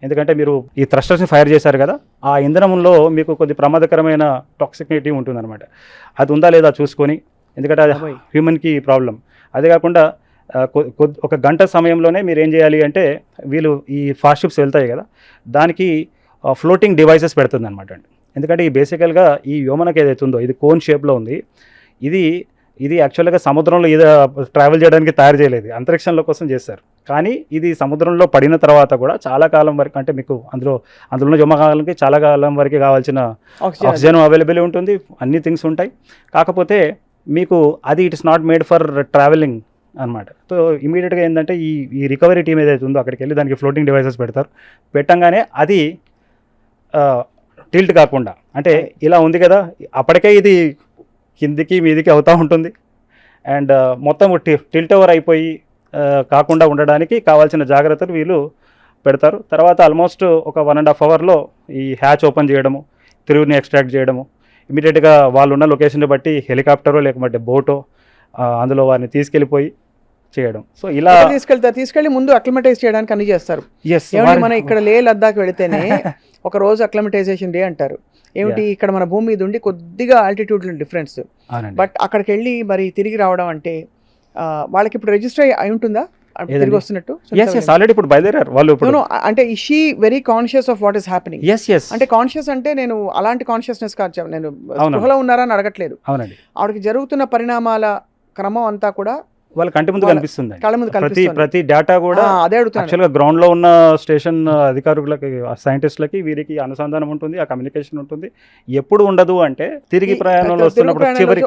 Speaker 3: ఎందుకంటే మీరు ఈ థ్రస్టర్స్ని ఫైర్ చేశారు కదా, ఆ ఇంధనంలో మీకు కొద్ది ప్రమాదకరమైన టాక్సిసిటీ ఉంటుందన్నమాట. అది ఉందా లేదా చూసుకొని, ఎందుకంటే అది హ్యూమన్కి ప్రాబ్లం. అదే కాకుండా ఒక గంట సమయంలోనే మీరు ఏం చేయాలి అంటే, వీళ్ళు ఈ ఫాస్ట్ షిప్స్ వెళ్తాయి కదా, దానికి ఫ్లోటింగ్ డివైసెస్ పెడుతుంది అనమాట అండి. ఎందుకంటే ఈ బేసికల్గా ఈ వ్యోమనకి ఏదైతే ఉందో ఇది కోన్ షేప్లో ఉంది. ఇది యాక్చువల్గా సముద్రంలో ఏదో ట్రావెల్ చేయడానికి తయారు చేయలేదు, అంతరిక్షంలో కోసం చేశారు. కానీ ఇది సముద్రంలో పడిన తర్వాత కూడా చాలా కాలం వరకు, అంటే మీకు అందులో వ్యోమకాలానికి చాలా కాలం వరకు కావాల్సిన ఆక్సిజన్ అవైలబుల్ ఉంటుంది, అన్ని థింగ్స్ ఉంటాయి. కాకపోతే మీకు అది it is not made for travelling అనమాట. సో ఇమీడియట్గా ఏంటంటే ఈ రికవరీ టీమ్ ఏదైతే ఉందో అక్కడికి వెళ్ళి దానికి ఫ్లోటింగ్ డివైసెస్ పెడతారు. పెట్టంగానే అది టిల్ట్ కాకుండా, అంటే ఇలా ఉంది కదా, అప్పటికే ఇది కిందికి మీదికి అవుతూ ఉంటుంది. అండ్ మొత్తం టిల్ట్ ఓవర్ అయిపోయి కాకుండా ఉండడానికి కావాల్సిన జాగ్రత్తలు వీళ్ళు పెడతారు. తర్వాత ఆల్మోస్ట్ ఒక 1.5 అవర్లో ఈ హ్యాచ్ ఓపెన్ చేయడము, తిరుగుని ఎక్స్ట్రాక్ట్ చేయడము, ఇమీడియట్గా వాళ్ళు ఉన్న లొకేషన్ని బట్టి హెలికాప్టరో లేకపోతే బోటో అందులో వారిని తీసుకెళ్ళిపోయి చేయడం. సో ఇలా
Speaker 2: తీసుకెళ్ళి ముందు అక్లిమటైజ్ చేయడానికి అన్ని చేస్తారు. మనం ఇక్కడ లే లద్దాఖ్ వెళితేనే ఒక రోజు అక్లిమటైజేషన్ డే అంటారు. ఏమిటి, ఇక్కడ మన భూమి మీద ఉండి కొద్దిగా ఆల్టిట్యూడ్ డిఫరెన్స్, బట్ అక్కడికి వెళ్ళి మరి తిరిగి రావడం అంటే వాళ్ళకి ఇప్పుడు రిజిస్టర్ అయి ఉంటుందా తిరిగి వస్తున్నట్టు?
Speaker 3: ఆల్రెడీ ఇప్పుడు బయలుదేరారు వాళ్ళు.
Speaker 2: అంటే she very conscious of what is happening. అంటే కాన్షియస్ అంటే నేను అలాంటి కాన్షియస్నెస్ కాదు, నేను స్పృహలో ఉన్నారని అడగట్లేదు. ఆవిడకి జరుగుతున్న పరిణామాల క్రమం అంతా కూడా
Speaker 3: వాళ్ళ కంటి ముందు కనిపిస్తుంది. ప్రతి డేటా కూడా యాక్చువల్గా గ్రౌండ్ లో ఉన్న స్టేషన్ అధికారులకి, సైంటిస్టులకి, వీరికి అనుసంధానం ఉంటుంది, ఆ కమ్యూనికేషన్ ఉంటుంది. ఎప్పుడు ఉండదు అంటే తిరిగి ప్రయాణంలో వస్తున్నప్పుడు చివరి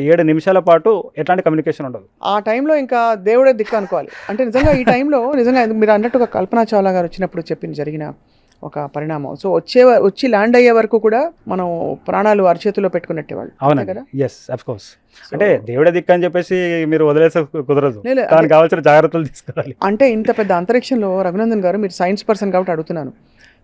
Speaker 3: 7 నిమిషాల పాటు ఎట్లాంటి కమ్యూనికేషన్ ఉండదు.
Speaker 2: ఆ టైంలో ఇంకా దేవుడే దిక్కు అనుకోవాలి. అంటే నిజంగా ఈ టైంలో నిజంగా మీరు అన్నట్టుగా కల్పనా చావ్లా గారు వచ్చినప్పుడు జరిగిన ఒక పరిణామం. సో వచ్చి ల్యాండ్ అయ్యే వరకు కూడా మనం ప్రాణాలు అరచేతిలో పెట్టుకున్నట్టే వాళ్ళు.
Speaker 3: అవునండి.
Speaker 2: కదా?
Speaker 3: Yes, of course. అంటే దేవుడే దిక్కు అని చెప్పేసి మీరు వదిలేసే కుదరదు,
Speaker 2: లేదు,
Speaker 3: దానికి కావాల్సిన జాగ్రత్తలు తీసుకోవాలి.
Speaker 2: అంటే ఇంత పెద్ద అంతరిక్షంలో రఘునందన్ గారు, మీరు సైన్స్ పర్సన్ కాబట్టి అడుగుతున్నాను,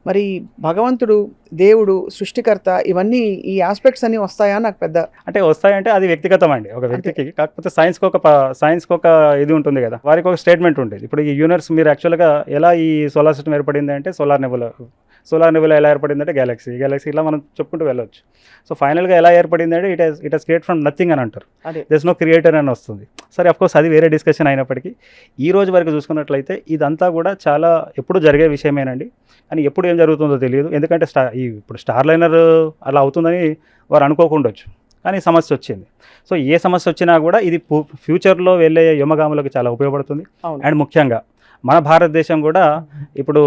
Speaker 2: మరి భగవంతుడు, దేవుడు, సృష్టికర్త, ఇవన్నీ ఈ ఆస్పెక్ట్స్ అన్ని వస్తాయా? నాకు పెద్ద
Speaker 3: అంటే వస్తాయంటే అది వ్యక్తిగతం అండి ఒక వ్యక్తికి. కాకపోతే సైన్స్కి ఒక ఇది ఉంటుంది కదా, వారికి ఒక స్టేట్మెంట్ ఉంటుంది. ఇప్పుడు ఈ యూనివర్స్ మీరు యాక్చువల్గా ఎలా ఈ సోలార్ సిస్టమ్ ఏర్పడింది అంటే సోలార్ నెబులా ఎలా ఏర్పడింది అంటే గెలాక్సీ ఇలా మనం చెప్పుకుంటూ వెళ్ళొచ్చు. సో ఫైనల్గా ఎలా ఏర్పడింది అంటే it has create from nothing అని అంటారు. దెర్స్ నో క్రియేటర్ అని వస్తుంది. సరే, అఫ్కోర్స్ అది వేరే డిస్కషన్ అయినప్పటికీ ఈ రోజు వరకు చూసుకున్నట్లయితే ఇదంతా కూడా చాలా ఎప్పుడు జరిగే విషయమేనండి. కానీ ఎప్పుడు ఏం జరుగుతుందో తెలియదు. ఎందుకంటే ఇప్పుడు స్టార్ లైనర్ అలా అవుతుందని వారు అనుకోకుండొచ్చు, కానీ సమస్య వచ్చింది. సో ఏ సమస్య వచ్చినా కూడా ఇది ఫ్యూచర్లో వెళ్ళే వ్యోమగాములకు చాలా ఉపయోగపడుతుంది. అండ్ ముఖ్యంగా మన భారతదేశం కూడా ఇప్పుడు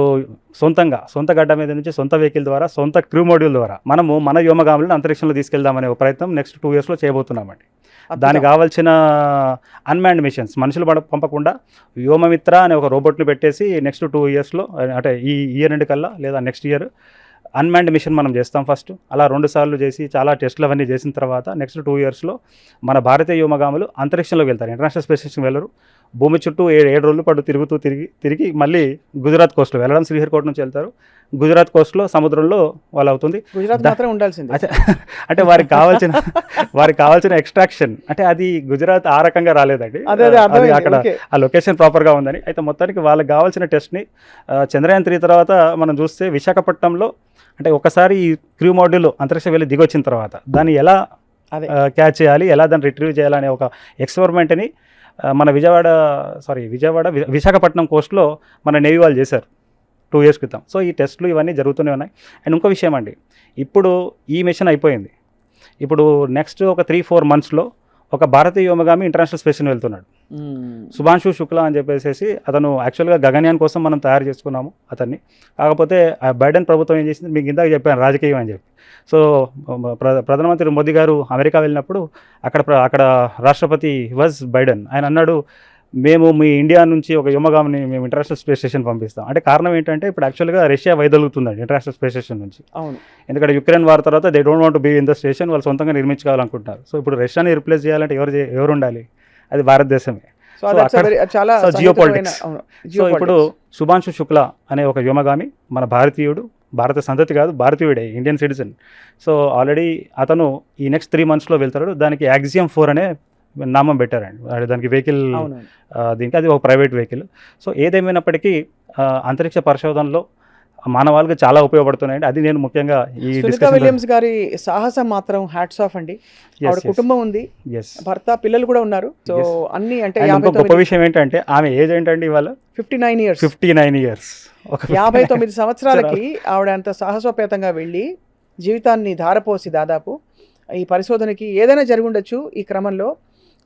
Speaker 3: సొంత గడ్డ మీద నుంచి సొంత వెహికల్ ద్వారా, సొంత క్రూ మోడ్యూల్ ద్వారా మనము మన వ్యోమగాములను అంతరిక్షంలో తీసుకెళ్దామనే ఒక ప్రయత్నం నెక్స్ట్ 2 yearsలో చేయబోతున్నామండి. దానికి కావాల్సిన అన్మాన్డ్ మిషన్స్, మనుషులు పంపకుండా వ్యోమమిత్ర అనే ఒక రోబోట్ని పెట్టేసి నెక్స్ట్ 2 yearsలో, అంటే ఈ ఇయర్ ఎండ్ కల్లా లేదా నెక్స్ట్ ఇయర్ అన్మాన్డ్ మిషన్ మనం చేస్తాం ఫస్ట్. అలా 2 సార్లు చేసి చాలా టెస్టులు అవన్నీ చేసిన తర్వాత నెక్స్ట్ 2 yearsలో మన భారతీయ వ్యోమగాములు అంతరిక్షంలోకి వెళ్తారు. ఇంటర్నేషనల్ స్పేస్ స్టేషన్కి వెళ్ళరు. భూమి చుట్టూ 7 రోజుల పాటు తిరిగి మళ్ళీ గుజరాత్ కోస్ట్లో వెళ్ళడం. శ్రీహరికోట నుంచి వెళ్తారు. గుజరాత్ కోస్ట్లో సముద్రంలో వాళ్ళు అవుతుంది.
Speaker 2: గుజరాత్ మాత్రం ఉండాల్సింది.
Speaker 3: అంటే వారికి కావాల్సిన ఎక్స్ట్రాక్షన్, అంటే అది గుజరాత్ ఆ రకంగా రాలేదండి, అది అక్కడ ఆ లొకేషన్ ప్రాపర్గా ఉందని. అయితే మొత్తానికి వాళ్ళకి కావాల్సిన టెస్ట్ని చంద్రయాన్ 3 తర్వాత మనం చూస్తే విశాఖపట్నంలో, అంటే ఒకసారి ఈ క్రూ మోడ్యూల్ అంతరిక్షం వెళ్ళి దిగొచ్చిన తర్వాత దాన్ని ఎలా క్యాచ్ చేయాలి, ఎలా దాన్ని రిట్రీవ్ చేయాలనే ఒక ఎక్స్పెరిమెంట్ని మన విశాఖపట్నం కోస్ట్లో మన నేవీ వాళ్ళు చేశారు 2 years క్రితం. సో ఈ టెస్టులు ఇవన్నీ జరుగుతూనే ఉన్నాయి. అండ్ ఇంకో విషయం అండి, ఇప్పుడు ఈ మిషన్ అయిపోయింది. ఇప్పుడు నెక్స్ట్ ఒక 3-4 monthsలో ఒక భారతీయ వ్యోమగామి ఇంటర్నేషనల్ స్పేస్ని వెళ్తున్నాడు. శుభాంశు శుక్లా అని చెప్పేసి అతను యాక్చువల్గా గగన్యాన్ కోసం మనం తయారు చేసుకున్నాము అతన్ని. కాకపోతే బైడెన్ ప్రభుత్వం ఏం చేసింది, మీకు ఇందాక చెప్పాను రాజకీయం అని చెప్పి. సో ప్రధానమంత్రి మోదీ గారు అమెరికా వెళ్ళినప్పుడు అక్కడ రాష్ట్రపతి వాజ్ బైడెన్. ఆయన అన్నాడు, మేము మీ ఇండియా నుంచి ఒక వ్యోమగామిని మేము ఇంటర్నేషనల్ స్పేస్ స్టేషన్ పంపిస్తాం. అంటే కారణం ఏంటంటే ఇప్పుడు యాక్చువల్గా రష్యా వైదొలుగుతుందండి ఇంటర్నేషనల్ స్పేస్ స్టేషన్ నుంచి.
Speaker 2: అవును,
Speaker 3: ఎందుకంటే యుక్రెయిన్ వార్ తర్వాత they don't want be in the station, వాళ్ళు సొంతంగా నిర్మించుకోవాలనుకుంటున్నారు. సో ఇప్పుడు రష్యాని రిప్లేస్ చేయాలంటే ఎవరు ఉండాలి? అది భారతదేశమే. జియోపాలిటిక్స్. సో ఇప్పుడు శుభాంశు శుక్లా అనే ఒక వ్యోమగామి మన భారతీయుడు, భారత సంతతి కాదు, భారతీయుడే, ఇండియన్ సిటిజన్. సో ఆల్రెడీ అతను ఈ నెక్స్ట్ 3 monthsలో వెళ్తాడు. దానికి యాక్సియం 4 అనే నామం పెట్టారండి. దానికి వెహికల్, దీనికి అది ఒక ప్రైవేట్ వెహికల్. సో ఏదేమైనప్పటికీ అంతరిక్ష పరిశోధనలో మానవాళికి చాలా ఉపయోగపడుతున్నాయండి. అది నేను ముఖ్యంగా ఈ
Speaker 2: సునీతా విలియమ్స్ గారి సాహసం మాత్రం హ్యాట్స్ ఆఫ్ అండి. ఆవిడ కుటుంబం ఉంది, భర్త, పిల్లలు కూడా ఉన్నారు. సో అన్ని అంటే
Speaker 3: గొప్ప విషయం ఏంటంటే ఆమె ఏజ్ ఏంటండి ఇవాళ
Speaker 2: 59 years.
Speaker 3: 59 years.
Speaker 2: 59 సంవత్సరాలకి ఆవిడ అంత సాహసోపేతంగా వెళ్ళి జీవితాన్ని ధారపోసి దాదాపు ఈ పరిశోధనకి ఏదైనా జరుగుండొచ్చు. ఈ క్రమంలో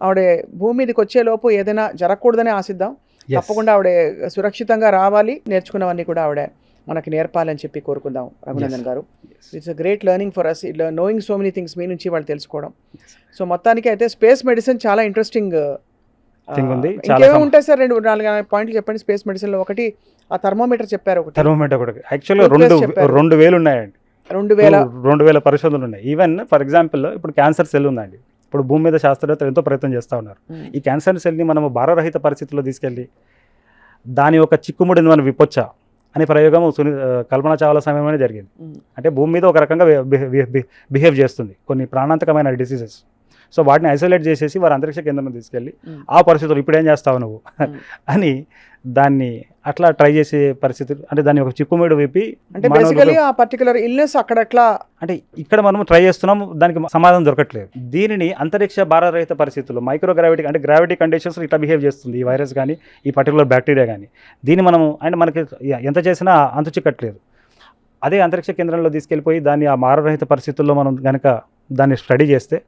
Speaker 2: ఆవిడ భూమి మీదకి వచ్చేలోపు ఏదైనా జరగకూడదని ఆశిద్దాం. తప్పకుండా ఆవిడ సురక్షితంగా రావాలి, నేర్చుకున్నవన్నీ కూడా ఆవిడ మనకి నేర్పాలని చెప్పి కోరుకుందాం. Raghunandan garu, it's a great learning for us, knowing so many things మీ నుంచి వాళ్ళు తెలుసుకోవడం. సో మొత్తానికి అయితే స్పేస్ మెడిసిన్ చాలా ఇంట్రెస్టింగ్
Speaker 3: ఉంది.
Speaker 2: ఇంకేమో ఉంటాయి సార్? 2-4 పాయింట్లు చెప్పండి స్పేస్ మెడిసిన్లో. ఒకటి ఆ థర్మోమీటర్ చెప్పారు.
Speaker 3: థర్మోమీటర్ యాక్చువల్గా 2000 ఉన్నాయండి. 2000 పరిశోధనలు ఉన్నాయి. ఈవెన్ ఫర్ ఎగ్జాంపుల్ ఇప్పుడు క్యాన్సర్ సెల్ ఉందండి. ఇప్పుడు భూమి మీద శాస్త్రవేత్తలు ఎంతో ప్రయత్నం చేస్తూ ఉన్నారు. ఈ క్యాన్సర్ సెల్ని మనము భారరహిత పరిస్థితుల్లో తీసుకెళ్ళి దాని ఒక చిక్కుముడిని మనం విప్పొచ్చా అనే ప్రయోగం కల్పన చావ్లా సమయంలోనే జరిగింది. అంటే భూమి మీద ఒక రకంగా బిహేవ్ చేస్తుంది కొన్ని ప్రాణాంతకమైన డిసీజెస్. సో వాటిని ఐసోలేట్ చేసేసి వారు అంతరిక్ష కేంద్రం తీసుకెళ్ళి ఆ పరిస్థితులు ఇప్పుడు ఏం చేస్తావు నువ్వు అని దాన్ని అట్లా ట్రై చేసే పరిస్థితులు, అంటే దాన్ని ఒక చిక్కుమేడు విప్పి,
Speaker 2: అంటే బేసికలీ ఆ పర్టికులర్ ఇల్నెస్ అక్కడట్లా,
Speaker 3: అంటే ఇక్కడ మనం ట్రై చేస్తున్నాము, దానికి సమాధానం దొరకట్లేదు. దీనిని అంతరిక్ష భారరహిత పరిస్థితుల్లో మైక్రోగ్రావిటీ, అంటే గ్రావిటీ కండిషన్స్ ఇట్లా బిహేవ్ చేస్తుంది ఈ వైరస్ కానీ ఈ పర్టికులర్ బ్యాక్టీరియా కానీ. దీన్ని మనము అంటే మనకి ఎంత చేసినా అంతు చిక్కట్లేదు. అదే అంతరిక్ష కేంద్రంలో తీసుకెళ్ళిపోయి దాన్ని ఆ భారరహిత పరిస్థితుల్లో మనం కనుక దాన్ని స్టడీ చేస్తే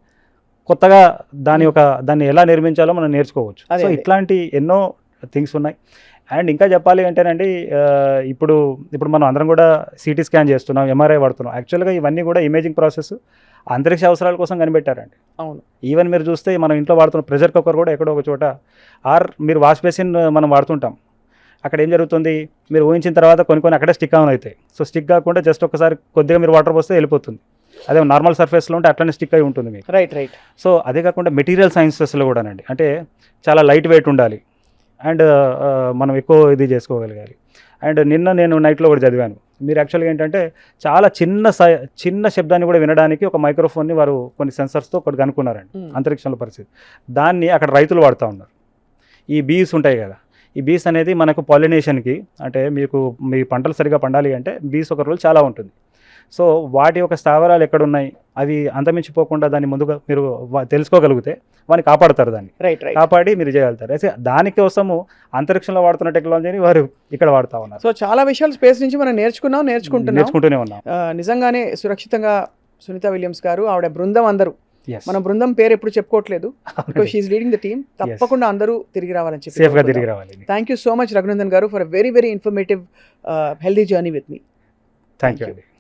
Speaker 3: కొత్తగా దాన్ని ఎలా నిర్మించాలో మనం నేర్చుకోవచ్చు. సో ఇట్లాంటి ఎన్నో థింగ్స్ ఉన్నాయి. అండ్ ఇంకా చెప్పాలి అంటేనండి, ఇప్పుడు మనం అందరం కూడా సిటీ స్కాన్ చేస్తున్నాం, ఎంఆర్ఐ వాడుతున్నాం. యాక్చువల్గా ఇవన్నీ కూడా ఇమేజింగ్ ప్రాసెస్ అంతరిక్ష అవసరాల కోసం కనిపెట్టారండి.
Speaker 2: అవును,
Speaker 3: ఈవెన్ మీరు చూస్తే మనం ఇంట్లో వాడుతున్న ప్రెషర్ కుక్కర్ కూడా ఎక్కడో ఒక చోట, మీరు వాష్ బేసిన్ మనం వాడుతుంటాం, అక్కడ ఏం జరుగుతుంది, మీరు ఊహించిన తర్వాత కొన్ని అక్కడే స్టిక్ ఆన్ అవుతాయి. సో స్టిక్ కాకుండా జస్ట్ ఒకసారి కొద్దిగా మీరు వాటర్ పోస్తే వెళ్ళిపోతుంది. అదే నార్మల్ సర్ఫేస్లో ఉంటే అట్లనే స్టిక్ అయి ఉంటుంది మీకు.
Speaker 2: రైట్.
Speaker 3: సో అదే కాకుండా మెటీరియల్ సైన్సెస్లో కూడానండి, అంటే చాలా లైట్ వెయిట్ ఉండాలి అండ్ మనం ఎక్కువ ఇది చేసుకోగలగాలి. అండ్ నిన్న నేను నైట్లో కూడా చదివాను, మీరు యాక్చువల్గా ఏంటంటే చాలా చిన్న శబ్దాన్ని కూడా వినడానికి ఒక మైక్రోఫోన్ని వారు కొన్ని సెన్సర్స్తో ఒకటి కనుక్కున్నారండి అంతరిక్షంలో పరిస్థితి. దాన్ని అక్కడ రైతులు వాడుతూ ఉన్నారు. ఈ బీస్ ఉంటాయి కదా, ఈ బీస్ అనేది మనకు పాలినేషన్కి, అంటే మీ పంటలు సరిగా పండాలి అంటే బీస్ ఒక రోల్ చాలా ఉంటుంది. సో వాటి యొక్క స్థావరాలు ఎక్కడున్నాయి, అవి అంతమించిపోకుండా దాన్ని ముందుగా మీరు తెలుసుకోగలిగితే వాడిని కాపాడుతారు, దాన్ని కాపాడి మీరు చేయగలుగుతారు. అయితే దానికోసము అంతరిక్షంలో వాడుతున్న టెక్నాలజీని వారు ఇక్కడ వాడుతూ ఉన్నారు.
Speaker 2: సో చాలా విషయాలు స్పేస్ నుంచి మనం నేర్చుకుంటూనే ఉన్నాం. నిజంగానే సురక్షితంగా సునీత విలియమ్స్ గారు, ఆవిడ బృందం అందరూ, మన బృందం పేరు ఎప్పుడు చెప్పుకోవట్లేదు, because she is leading the team. తప్పకుండా అందరూ తిరిగి రావాలని చెప్పి
Speaker 3: సేఫ్గా తిరిగి రావాలి.
Speaker 2: Thank you so much Raghunandan garu for very very informative healthy journey with me.
Speaker 3: Thank you.